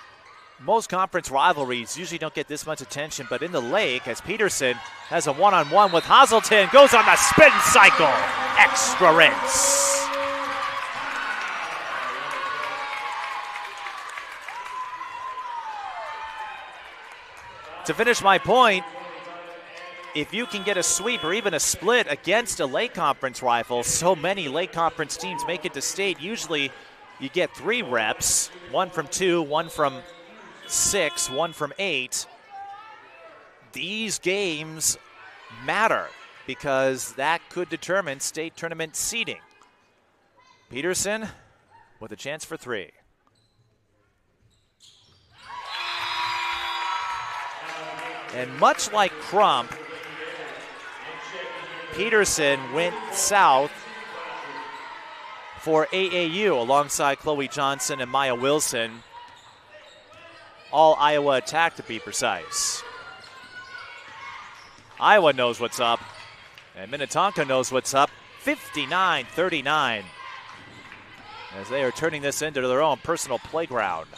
most conference rivalries usually don't get this much attention, but in the Lake, as Peterson has a one-on-one with Hazelton, goes on the spin cycle. Extra rinse. To finish my point, if you can get a sweep or even a split against a Lake Conference rival, so many Lake Conference teams make it to state. Usually you get 3 reps, 1 from 2, 1 from 6, 1 from 8. These games matter because that could determine state tournament seeding. Peterson with a chance for 3. And much like Crump, Peterson went south for AAU alongside Chloe Johnson and Maya Wilson. All Iowa attack, to be precise. Iowa knows what's up, and Minnetonka knows what's up. 59-39 as they are turning this into their own personal playground.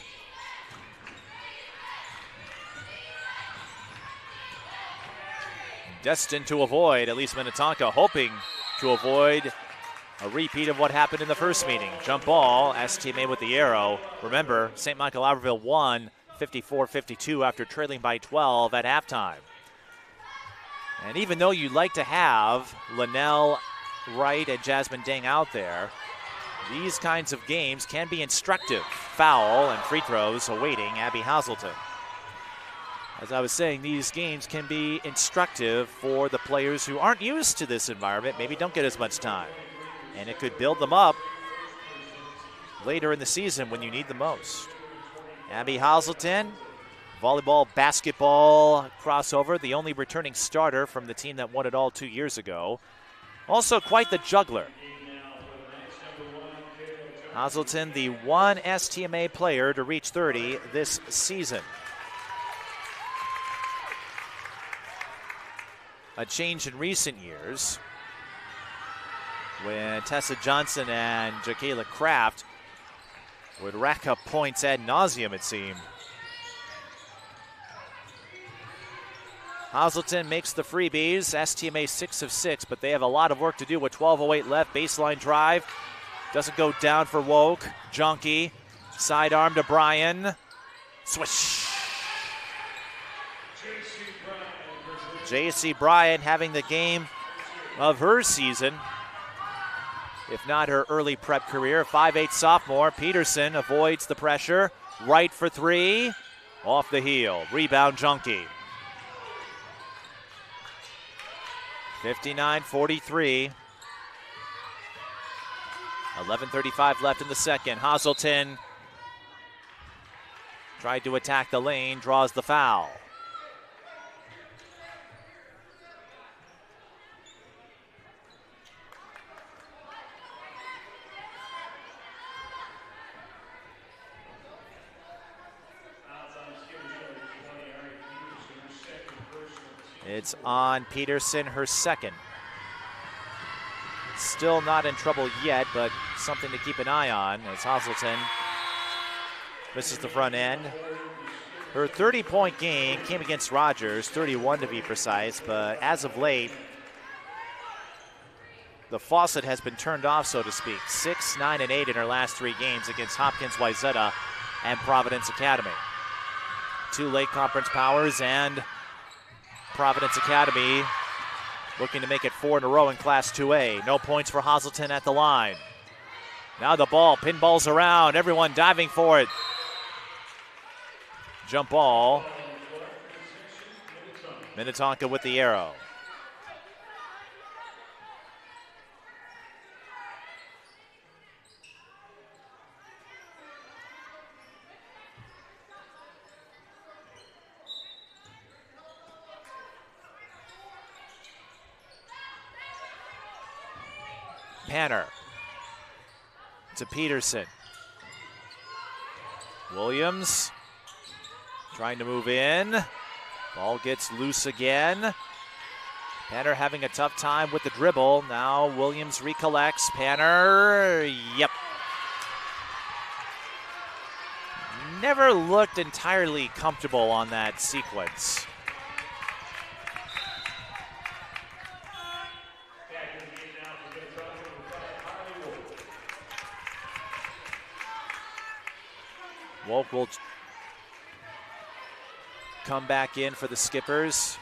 Destined to avoid, at least Minnetonka hoping to avoid A repeat of what happened in the first meeting. Jump ball, STMA with the arrow. Remember, St. Michael-Albertville won 54-52 after trailing by 12 at halftime. And even though you'd like to have Linnell Wright and Jasmine Dang out there, these kinds of games can be instructive. Foul and free throws awaiting Abby Hazelton. As I was saying, these games can be instructive for the players who aren't used to this environment, maybe don't get as much time. And it could build them up later in the season when you need the most. Abby Hazelton, volleyball, basketball crossover, the only returning starter from the team that won it all 2 years ago. Also quite the juggler. Hazelton, the one STMA player to reach 30 this season. A change in recent years when Tessa Johnson and Jakayla Kraft would rack up points ad nauseum, it seemed. Hazelton makes the freebies. STMA 6 of 6, but they have a lot of work to do with 12:08 left. Baseline drive. Doesn't go down for Woke. Junkie. Sidearm to Bryan. Swish. J.C. Bryan having the game of her season, if not her early prep career. 5'8" sophomore. Peterson avoids the pressure. Right for three. Off the heel. Rebound Junkie. 59-43. 11:35 left in the second. Hazelton tried to attack the lane, draws the foul. It's on Peterson, her second. Still not in trouble yet, but something to keep an eye on as Hazelton misses the front end. Her 30-point game came against Rogers, 31 to be precise, but as of late, the faucet has been turned off, so to speak. 6, 9, and 8 in her last 3 games against Hopkins, Wayzata, and Providence Academy. 2 late conference powers and Providence Academy looking to make it 4 in a row in Class 2A. No points for Hazelton at the line. Now the ball pinballs around. Everyone diving for it. Jump ball. Minnetonka with the arrow. Panner to Peterson. Williams trying to move in. Ball gets loose again. Panner having a tough time with the dribble. Now Williams recollects. Panner, yep. Never looked entirely comfortable on that sequence. Wolf will come back in for the Skippers.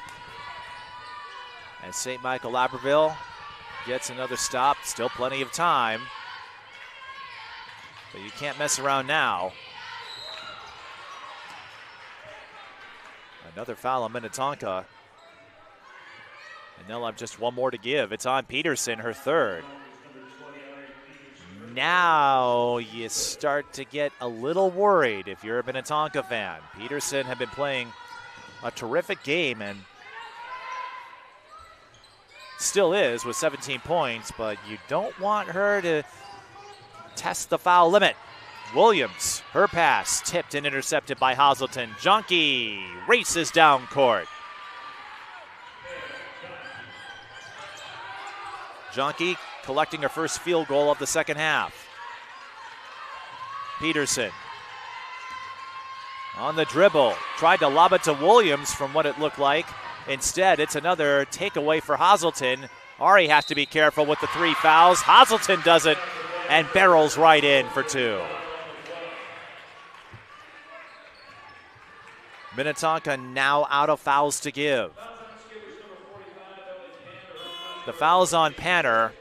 And St. Michael-Albertville gets another stop. Still plenty of time. But you can't mess around now. Another foul on Minnetonka. And they'll have just one more to give. It's on Peterson, her third. Now you start to get a little worried if you're a Minnetonka fan. Peterson had been playing a terrific game and still is with 17 points, but you don't want her to test the foul limit. Williams, her pass tipped and intercepted by Hazelton. Junkie races down court. Junkie collecting her first field goal of the second half. Peterson on the dribble. Tried to lob it to Williams from what it looked like. Instead, it's another takeaway for Hazelton. Ari has to be careful with the 3 fouls. Hazelton does it and barrels right in for 2. Minnetonka now out of fouls to give. The foul's on Panner.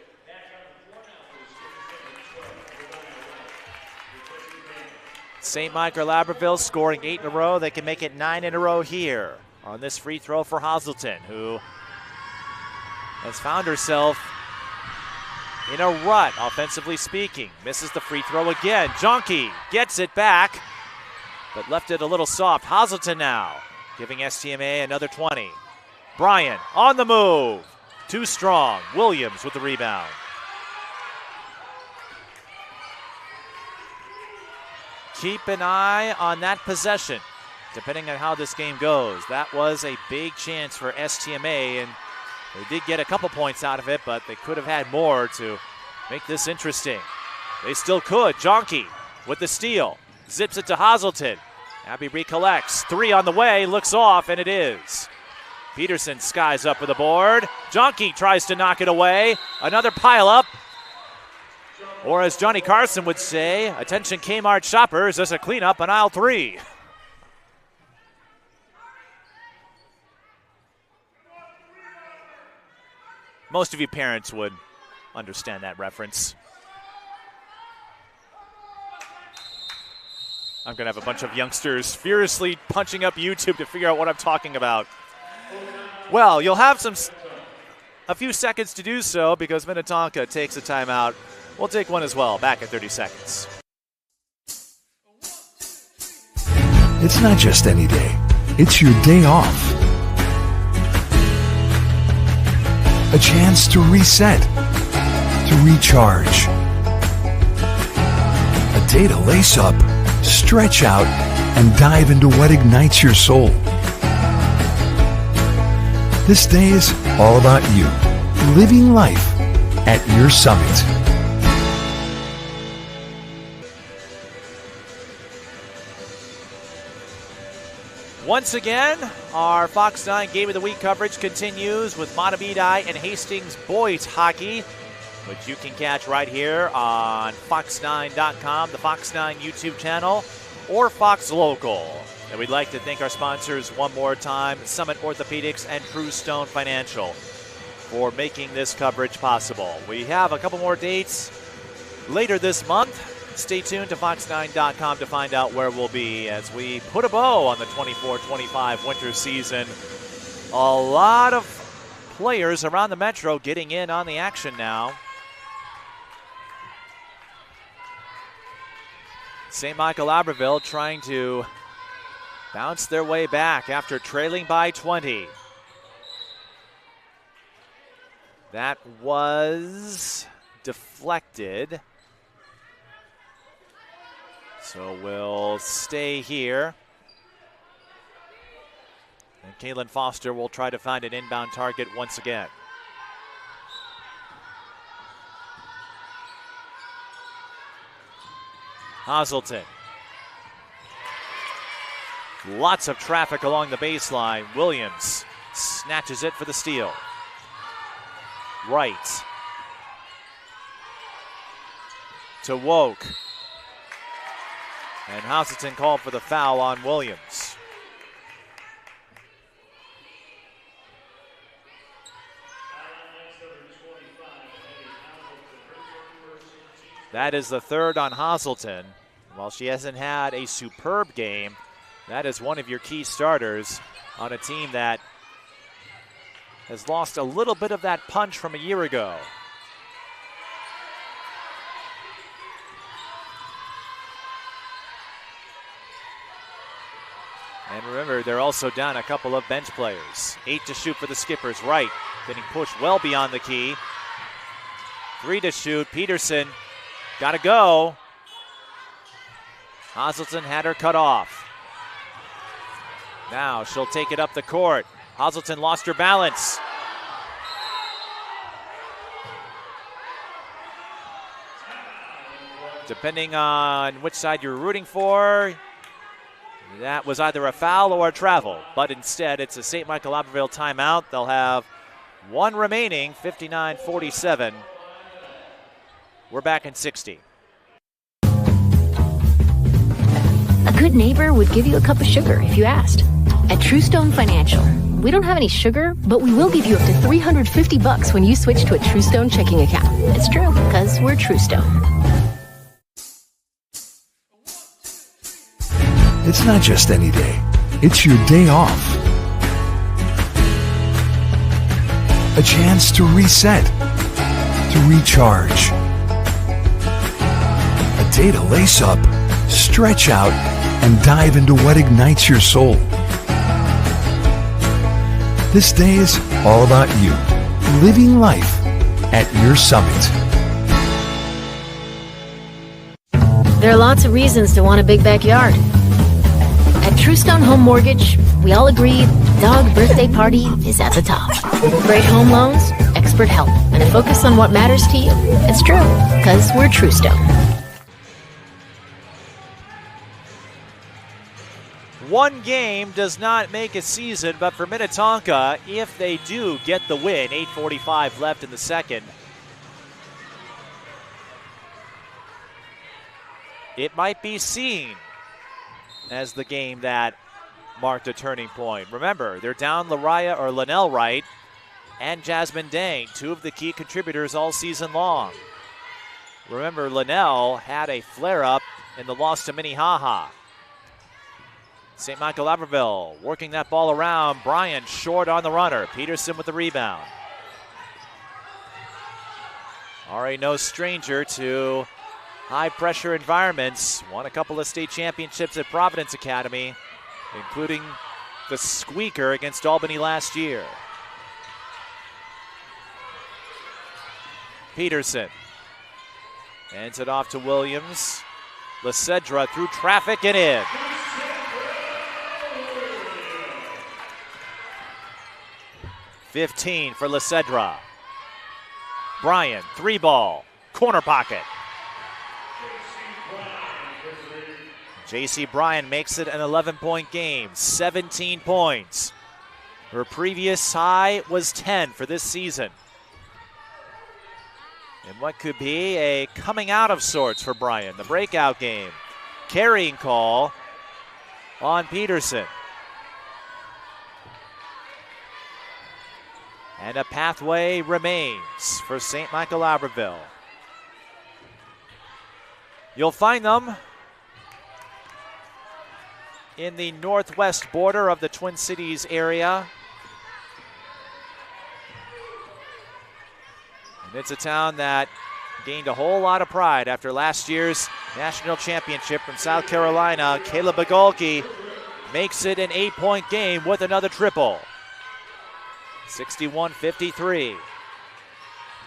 St. Michael-Albertville scoring 8 in a row. They can make it 9 in a row here on this free throw for Hazelton, who has found herself in a rut, offensively speaking. Misses the free throw again. Jonke gets it back, but left it a little soft. Hazelton now giving STMA another 20. Bryan on the move. Too strong. Williams with the rebound. Keep an eye on that possession, depending on how this game goes. That was a big chance for STMA, and they did get a couple points out of it, but they could have had more to make this interesting. They still could. Jonke with the steal. Zips it to Hazelton. Abby recollects. 3 on the way. Looks off, and it is. Peterson skies up with the board. Jonke tries to knock it away. Another pileup. Or as Johnny Carson would say, attention Kmart shoppers, there's a cleanup on aisle 3. Most of you parents would understand that reference. I'm going to have a bunch of youngsters furiously punching up YouTube to figure out what I'm talking about. Well, you'll have a few seconds to do so because Minnetonka takes a timeout. We'll take one as well, back in 30 seconds. It's not just any day. It's your day off. A chance to reset, to recharge. A day to lace up, stretch out, and dive into what ignites your soul. This day is all about you, living life at your summit. Once again, our Fox 9 Game of the Week coverage continues with Montevideo and Hastings boys hockey, which you can catch right here on fox9.com, the Fox 9 YouTube channel, or Fox Local. And we'd like to thank our sponsors one more time, Summit Orthopedics and Truestone Financial, for making this coverage possible. We have a couple more dates later this month. Stay tuned to fox9.com to find out where we'll be as we put a bow on the 24-25 winter season. A lot of players around the Metro getting in on the action now. St. Michael-Albertville trying to bounce their way back after trailing by 20. That was deflected. So we'll stay here. And Kaylin Foster will try to find an inbound target once again. Hazelton. Lots of traffic along the baseline. Williams snatches it for the steal. Right. To Woke. And Hazelton called for the foul on Williams. That is the third on Hazelton. While she hasn't had a superb game, that is one of your key starters on a team that has lost a little bit of that punch from a year ago. And remember, they're also down a couple of bench players. 8 to shoot for the Skippers. Right, getting pushed well beyond the key. 3 to shoot. Peterson got to go. Hazelton had her cut off. Now she'll take it up the court. Hazelton lost her balance. Depending on which side you're rooting for, that was either a foul or a travel, but instead it's a St. Michael-Albertville timeout. They'll have 1 remaining, 59-47. We're back in 60. A good neighbor would give you a cup of sugar if you asked. At Truestone Financial, we don't have any sugar, but we will give you up to $350 when you switch to a Truestone checking account. It's true, because we're Truestone. It's not just any day. It's your day off. A chance to reset, to recharge. A day to lace up, stretch out, and dive into what ignites your soul. This day is all about you, living life at your summit. There are lots of reasons to want a big backyard. At Truestone Home Mortgage, we all agree dog birthday party is at the top. Great home loans, expert help, and a focus on what matters to you. It's true, because we're Truestone. One game does not make a season, but for Minnetonka, if they do get the win, 8:45 left in the second, it might be seen as the game that marked a turning point. Remember, they're down Linnell Wright and Jasmine Dang, two of the key contributors all season long. Remember, Linnell had a flare-up in the loss to Minnehaha. St. Michael-Albertville working that ball around. Bryan short on the runner. Peterson with the rebound. Already no stranger to high-pressure environments. Won a couple of state championships at Providence Academy, including the squeaker against Albany last year. Peterson hands it off to Williams. Lysedra through traffic and in. .15 for Lysedra. Bryan, 3-ball, corner pocket. J.C. Bryan makes it an 11-point game, 17 points. Her previous high was 10 for this season. And what could be a coming out of sorts for Bryan, the breakout game. Carrying call on Peterson. And a pathway remains for St. Michael-Albertville. You'll find them in the northwest border of the Twin Cities area. And it's a town that gained a whole lot of pride after last year's national championship from South Carolina. Kayla Bogolke makes it an 8-point game with another triple. 61-53.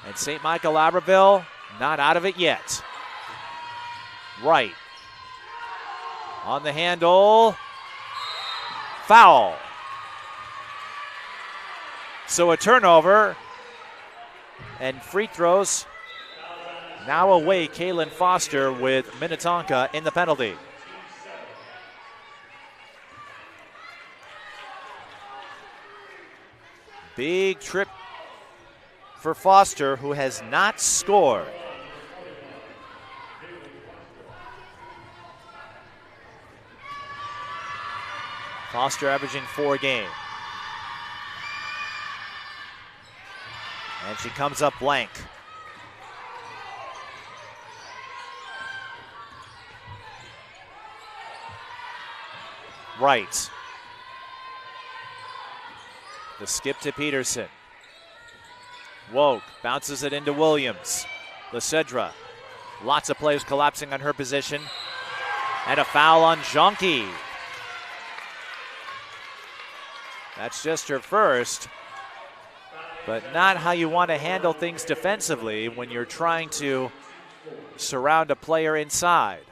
And St. Michael-Albertville not out of it yet. Wright on the handle. Foul. So a turnover and free throws now away. Kaylin Foster with Minnetonka in the penalty. Big trip for Foster, who has not scored. Foster averaging 4 a game. And she comes up blank. Right. The skip to Peterson. Woke bounces it into Williams. Lysedra. Lots of players collapsing on her position. And a foul on Jonke. That's just her first, but not how you want to handle things defensively when you're trying to surround a player inside.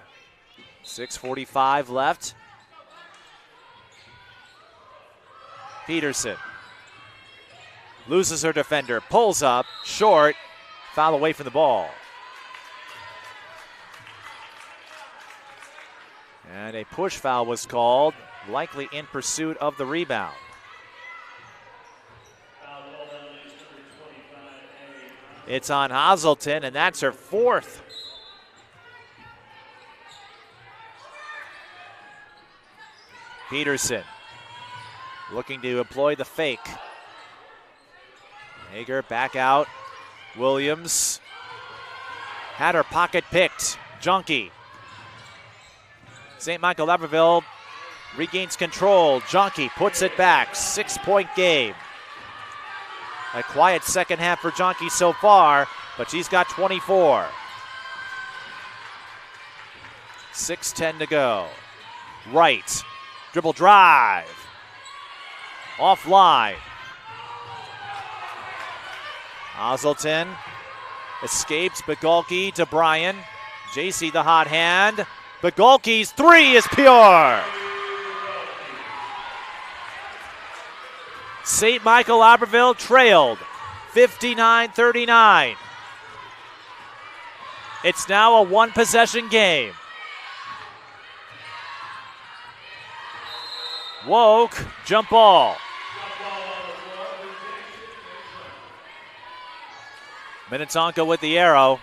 6:45 left. Peterson loses her defender, pulls up, short, foul away from the ball. And a push foul was called, likely in pursuit of the rebound. It's on Hazelton, and that's her fourth. Peterson looking to employ the fake. Hager back out. Williams had her pocket picked. Junkie. St. Michael-Albertville regains control. Junkie puts it back. 6-point game. A quiet second half for Junkie so far, but she's got 24. 6:10 to go. Right. Dribble drive. Offline. Hazelton escapes. Bugulki to Bryan. JC the hot hand. Bugulki's three is pure. St. Michael-Albertville trailed 59-39. It's now a one-possession game. Woke, jump ball. Minnetonka with the arrow.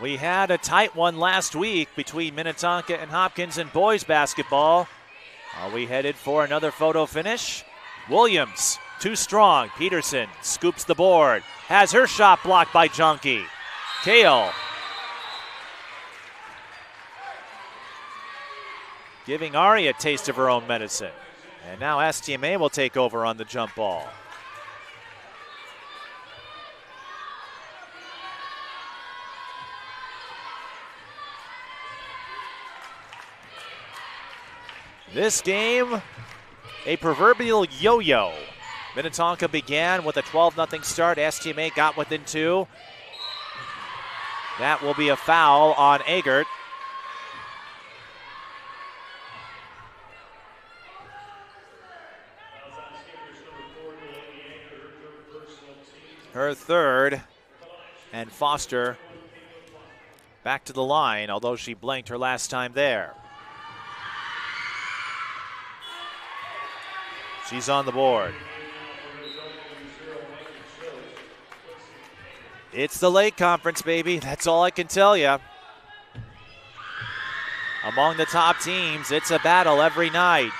We had a tight one last week between Minnetonka and Hopkins in boys basketball. Are we headed for another photo finish? Williams, too strong. Peterson scoops the board. Has her shot blocked by Junkie. Kale giving Ari a taste of her own medicine. And now STMA will take over on the jump ball. This game, a proverbial yo-yo. Minnetonka began with a 12-0 start. STMA got within two. That will be a foul on Eggert. Her third, and Foster back to the line, although she blanked her last time there. She's on the board. It's the Lake Conference, baby. That's all I can tell you. Among the top teams, it's a battle every night.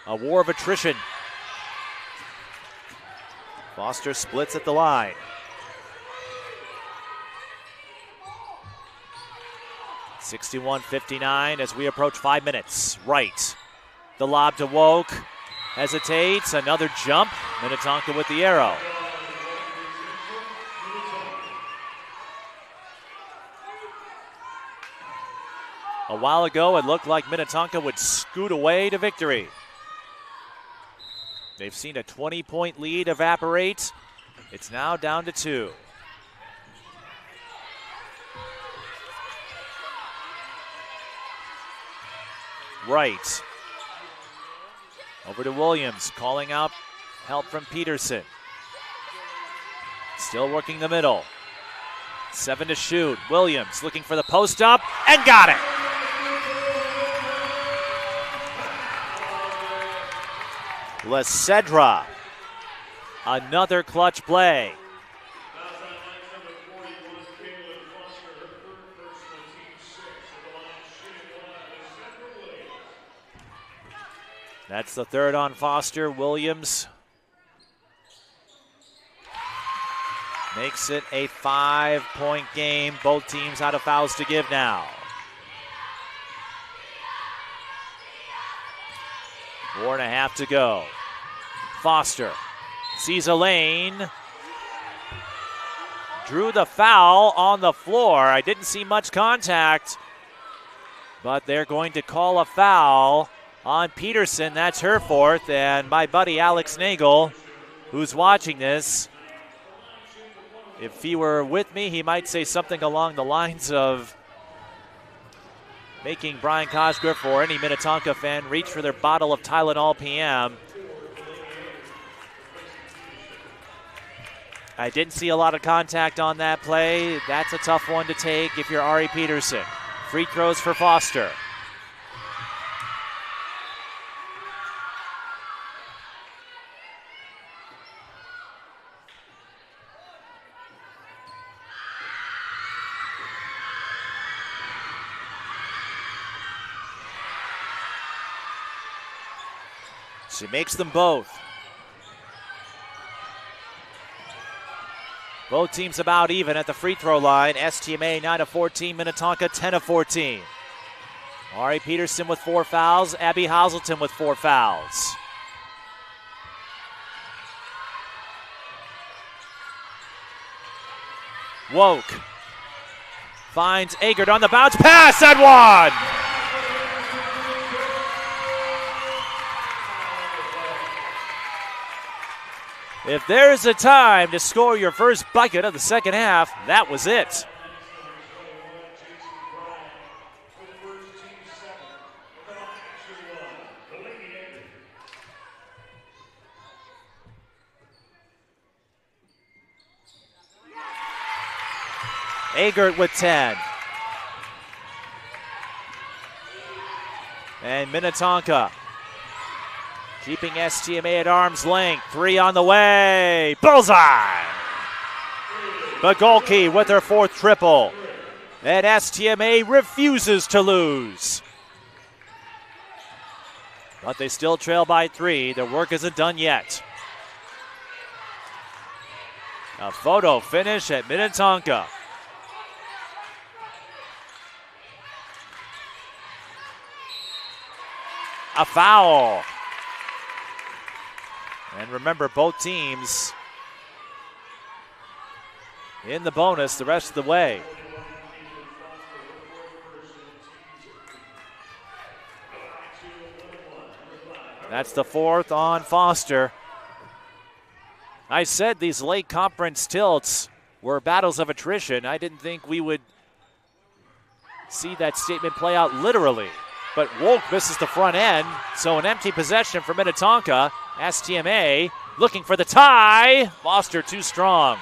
A war of attrition. Foster splits at the line. 61-59 as we approach 5 minutes. Right. The lob to Woke. Hesitates. Another jump. Minnetonka with the arrow. A while ago, it looked like Minnetonka would scoot away to victory. They've seen a 20-point lead evaporate. It's now down to 2. Right. Over to Williams, calling out help from Peterson. Still working the middle. 7 to shoot. Williams looking for the post up and got it. Lesedra, another clutch play. That's the third on Foster. Williams makes it a 5-point game. Both teams out of fouls to give now. 4.5 to go. Foster sees a lane. Drew the foul on the floor. I didn't see much contact, but they're going to call a foul on Peterson. That's her fourth, and my buddy Alex Nagel, who's watching this, if he were with me, he might say something along the lines of making Brian Cosgrove or any Minnetonka fan reach for their bottle of Tylenol PM. I didn't see a lot of contact on that play. That's a tough one to take if you're Ari Peterson. free throws for Foster. She makes them both. Both teams about even at the free throw line. STMA 9 of 14, Minnetonka 10 of 14. Ari Peterson with 4 fouls, Abby Hazelton with 4 fouls. Woke finds Agert on the bounce pass and one. If there's a time to score your first bucket of the second half, that was it. Agert with 10. And Minnetonka keeping STMA at arm's length. 3 on the way. Bullseye! Bagolke with her 4th triple. And STMA refuses to lose. But they still trail by 3. Their work isn't done yet. A photo finish at Minnetonka. A foul. And remember, both teams in the bonus the rest of the way. That's the 4th on Foster. I said these late conference tilts were battles of attrition. I didn't think we would see that statement play out literally. But Wolk misses the front end, so an empty possession for Minnetonka. STMA looking for the tie. Foster too strong.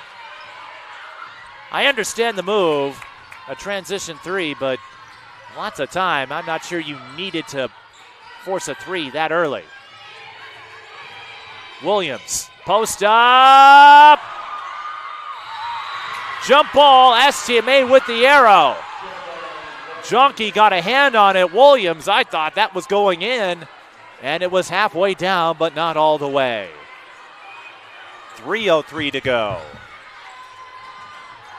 I understand the move, a transition 3, but lots of time. I'm not sure you needed to force a 3 that early. Williams, post up. Jump ball, STMA with the arrow. Junkie got a hand on it. Williams, I thought that was going in, and it was halfway down, but not all the way. 3:03 to go.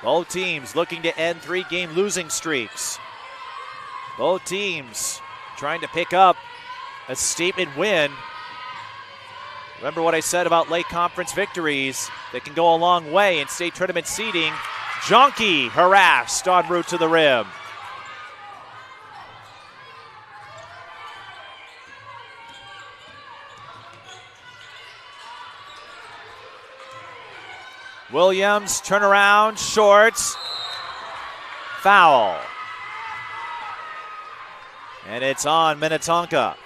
Both teams looking to end 3-game losing streaks. Both teams trying to pick up a statement win. Remember what I said about late conference victories. They can go a long way in state tournament seeding. Junkie harassed en route to the rim. Williams, turnaround, shorts, foul. And it's on Minnetonka.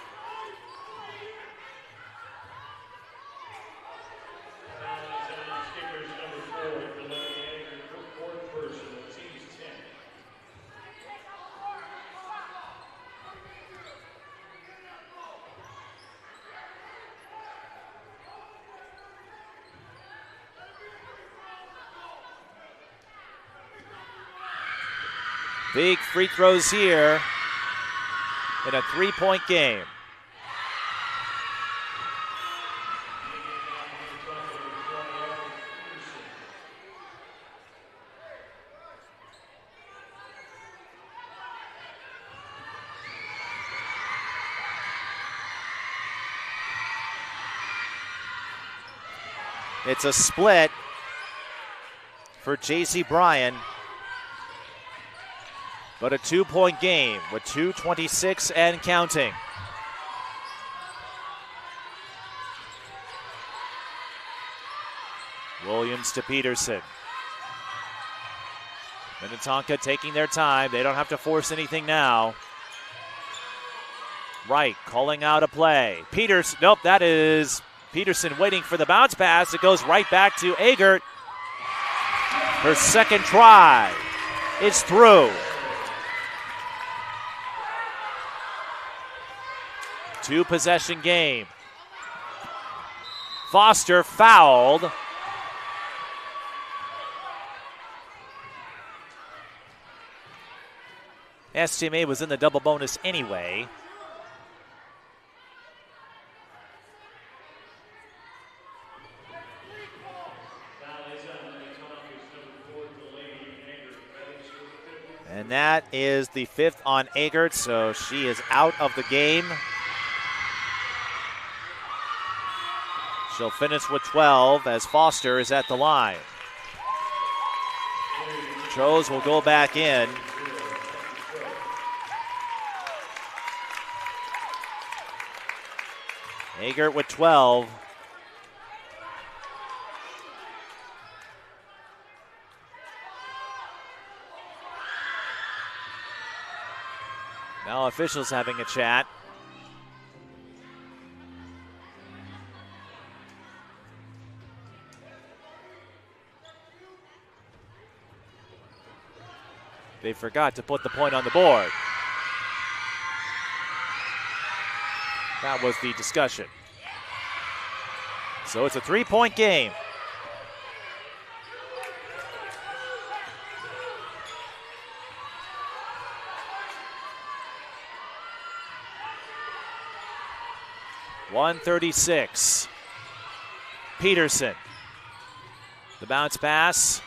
Big free throws here in a 3-point game. It's a split for J.C. Bryan, but a 2-point game with 2:26 and counting. Williams to Peterson. Minnetonka taking their time. They don't have to force anything now. Wright calling out a play. Peterson, nope, that is Peterson waiting for the bounce pass. It goes right back to Agert. Her second try is through. Two-possession game. Foster fouled. STMA was in the double bonus anyway. And that is the 5th on Agert, so she is out of the game. She'll finish with 12 as Foster is at the line. Chose will go back in. Agert with 12. Now officials having a chat. They forgot to put the point on the board. That was the discussion. So it's a 3-point game. .136. Peterson. The bounce pass.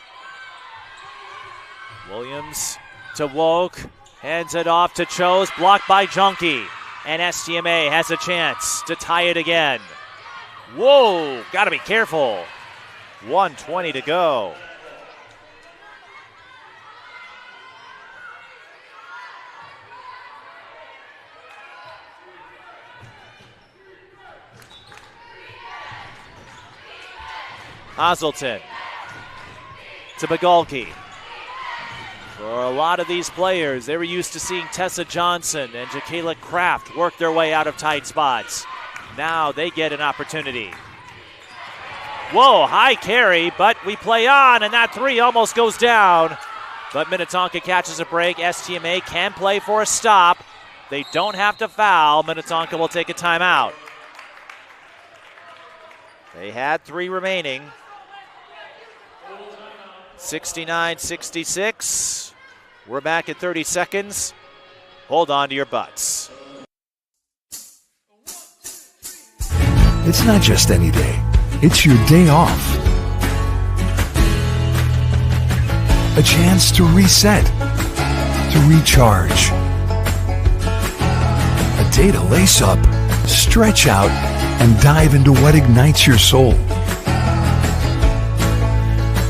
Williams to Woke. Hands it off to Chose. Blocked by Junkie. And STMA has a chance to tie it again. Whoa, gotta be careful. 1:20 to go. Hazelton to Bagulke. For a lot of these players, they were used to seeing Tessa Johnson and Jakayla Kraft work their way out of tight spots. Now they get an opportunity. Whoa, high carry, but we play on, and that three almost goes down. But Minnetonka catches a break. STMA can play for a stop. They don't have to foul. Minnetonka will take a timeout. They had 3 remaining. 69-66. We're back at 30 seconds. Hold on to your butts. It's not just any day. It's your day off. A chance to reset, to recharge. A day to lace up, stretch out, and dive into what ignites your soul.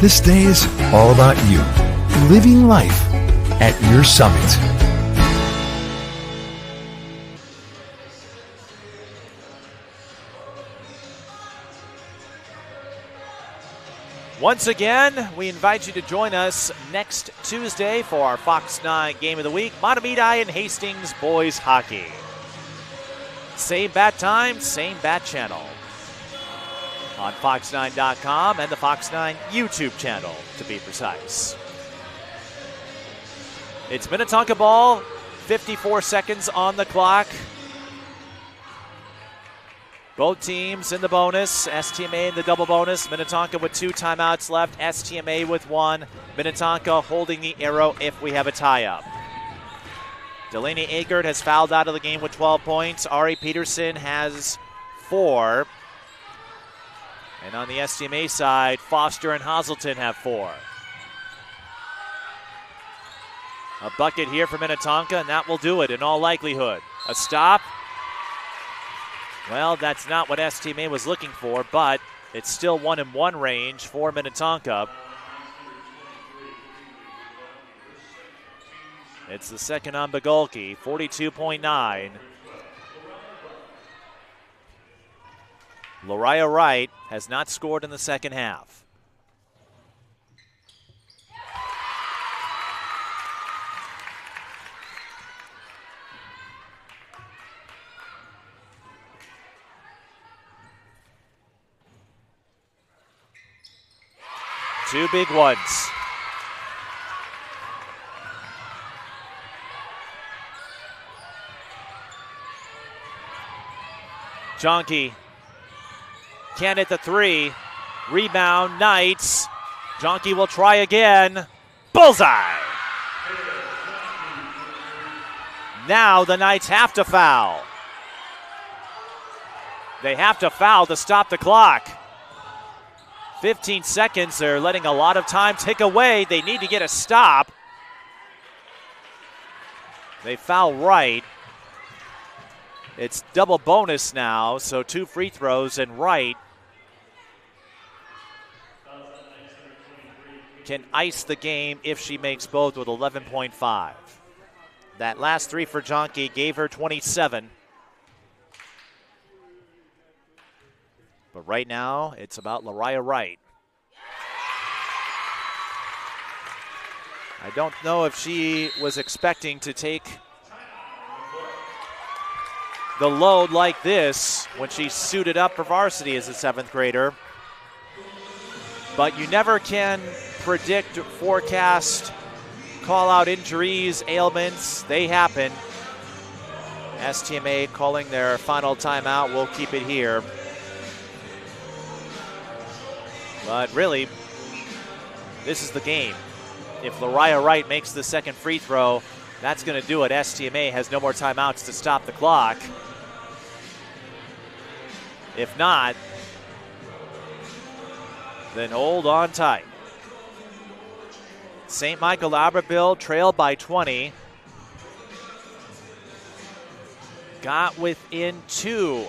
This day is all about you, living life at your summit. Once again, we invite you to join us next Tuesday for our Fox 9 Game of the Week, Matamidi and Hastings Boys Hockey. Same bat time, same bat channel. On Fox9.com and the Fox 9 YouTube channel, to be precise. It's Minnetonka ball, 54 seconds on the clock. Both teams in the bonus, STMA in the double bonus. Minnetonka with 2 timeouts left, STMA with 1. Minnetonka holding the arrow if we have a tie-up. Delaney Agert has fouled out of the game with 12 points. Ari Peterson has 4. And on the STMA side, Foster and Hazelton have 4. A bucket here for Minnetonka, and that will do it in all likelihood. A stop. Well, that's not what STMA was looking for, but it's still 1-and-1 range for Minnetonka. It's the second on Bagulke, 42.9. Lariah Wright has not scored in the second half. Two big ones. Jonke can't hit the three. Rebound, Knights. Jonke will try again. Bullseye! Now the Knights have to foul. They have to foul to stop the clock. 15 seconds, they're letting a lot of time tick away. They need to get a stop. They foul right. It's double bonus now, so 2 free throws, and Wright can ice the game if she makes both with 11.5. That last 3 for Jonke gave her 27. But right now, it's about Lariah Wright. I don't know if she was expecting to take the load like this when she suited up for varsity as a 7th grader. But you never can predict, forecast, call out injuries, ailments. They happen. STMA calling their final timeout. We'll keep it here. But really, this is the game. If Lariah Wright makes the second free throw, that's going to do it. STMA has no more timeouts to stop the clock. If not, then hold on tight. St. Michael-Albertville trailed by 20. Got within 2.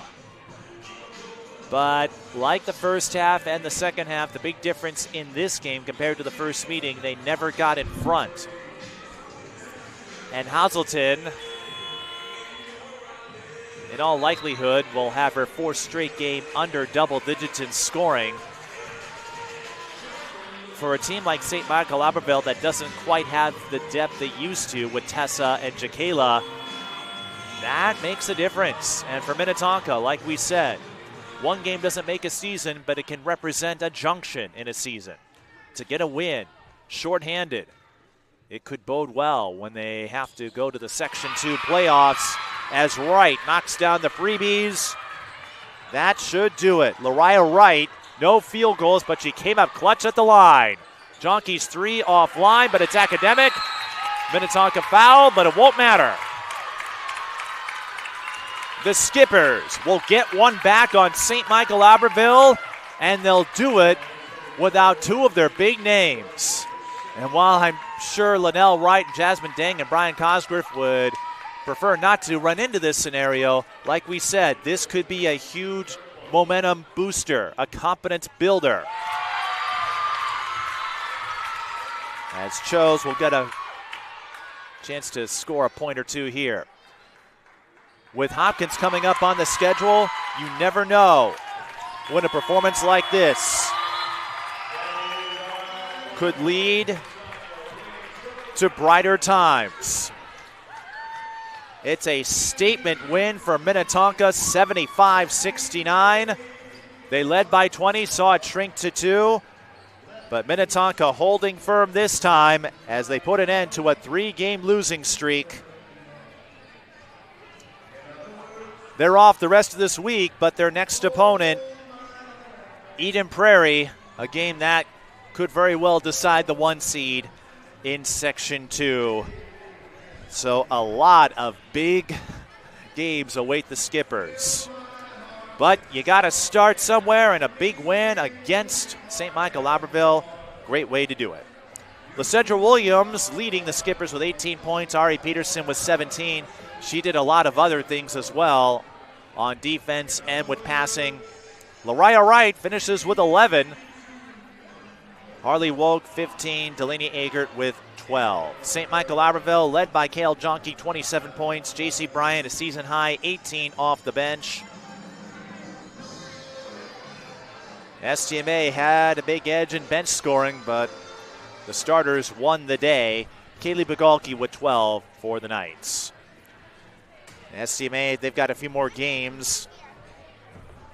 But like the first half and the second half, the big difference in this game compared to the first meeting, they never got in front. And Hazelton, in all likelihood, will have her 4th straight game under double digits in scoring. For a team like St. Michael-Albertville that doesn't quite have the depth they used to with Tessa and Jakayla, that makes a difference. And for Minnetonka, like we said, one game doesn't make a season, but it can represent a junction in a season. To get a win, shorthanded, it could bode well when they have to go to the Section 2 playoffs as Wright knocks down the freebies. That should do it. Lariah Wright, no field goals, but she came up clutch at the line. Jonke's 3 offline, but it's academic. Minnetonka foul, but it won't matter. The Skippers will get one back on St. Michael-Albertville, and they'll do it without 2 of their big names. And while I'm sure Linnell Wright, Jasmine Deng, and Brian Cosgrove would prefer not to run into this scenario, like we said, this could be a huge momentum booster, a confidence builder. As Chose will get a chance to score a point or 2 here. With Hopkins coming up on the schedule, you never know when a performance like this could lead to brighter times. It's a statement win for Minnetonka, 75-69. They led by 20, saw it shrink to 2. But Minnetonka holding firm this time as they put an end to a 3-game losing streak. They're off the rest of this week, but their next opponent, Eden Prairie, a game that could very well decide the 1 seed in Section 2. So a lot of big games await the Skippers. But you got to start somewhere, and a big win against St. Michael-Albertville, great way to do it. Lysandra Williams leading the Skippers with 18 points. Ari Peterson with 17. She did a lot of other things as well on defense and with passing. Lariah Wright finishes with 11. Harley Woke, 15. Delaney Agert with 12. St. Michael-Albertville led by Kale Jonke, 27 points. J.C. Bryant, a season high, 18 off the bench. STMA had a big edge in bench scoring, but the starters won the day. Kaylee Bigalke with 12 for the Knights. STMA, they've got a few more games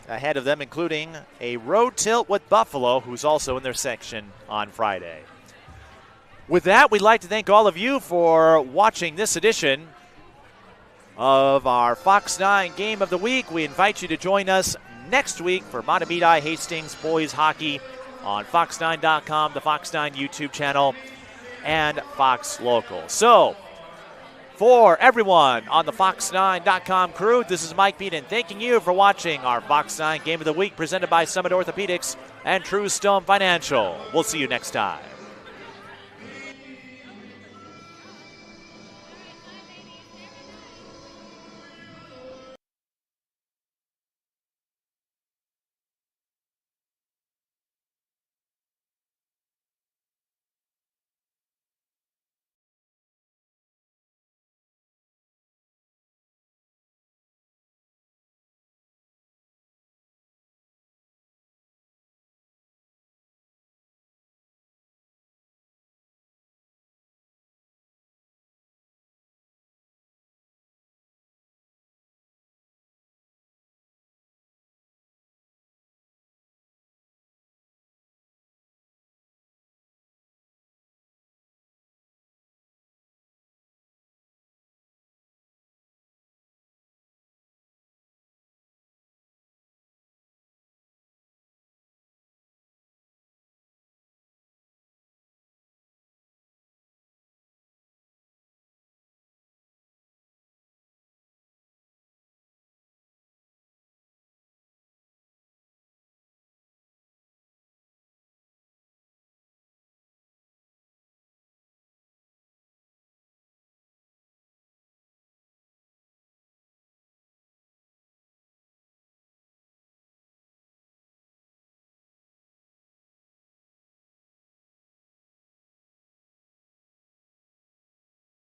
ahead of them, including a road tilt with Buffalo, who's also in their section on Friday. With that, we'd like to thank all of you for watching this edition of our Fox 9 Game of the Week. We invite you to join us next week for Matabidi Hastings boys hockey on fox9.com, the Fox 9 YouTube channel, and Fox Local. So, for everyone on the Fox9.com crew, this is Mike Beaton thanking you for watching our Fox 9 Game of the Week presented by Summit Orthopedics and True Stone Financial. We'll see you next time.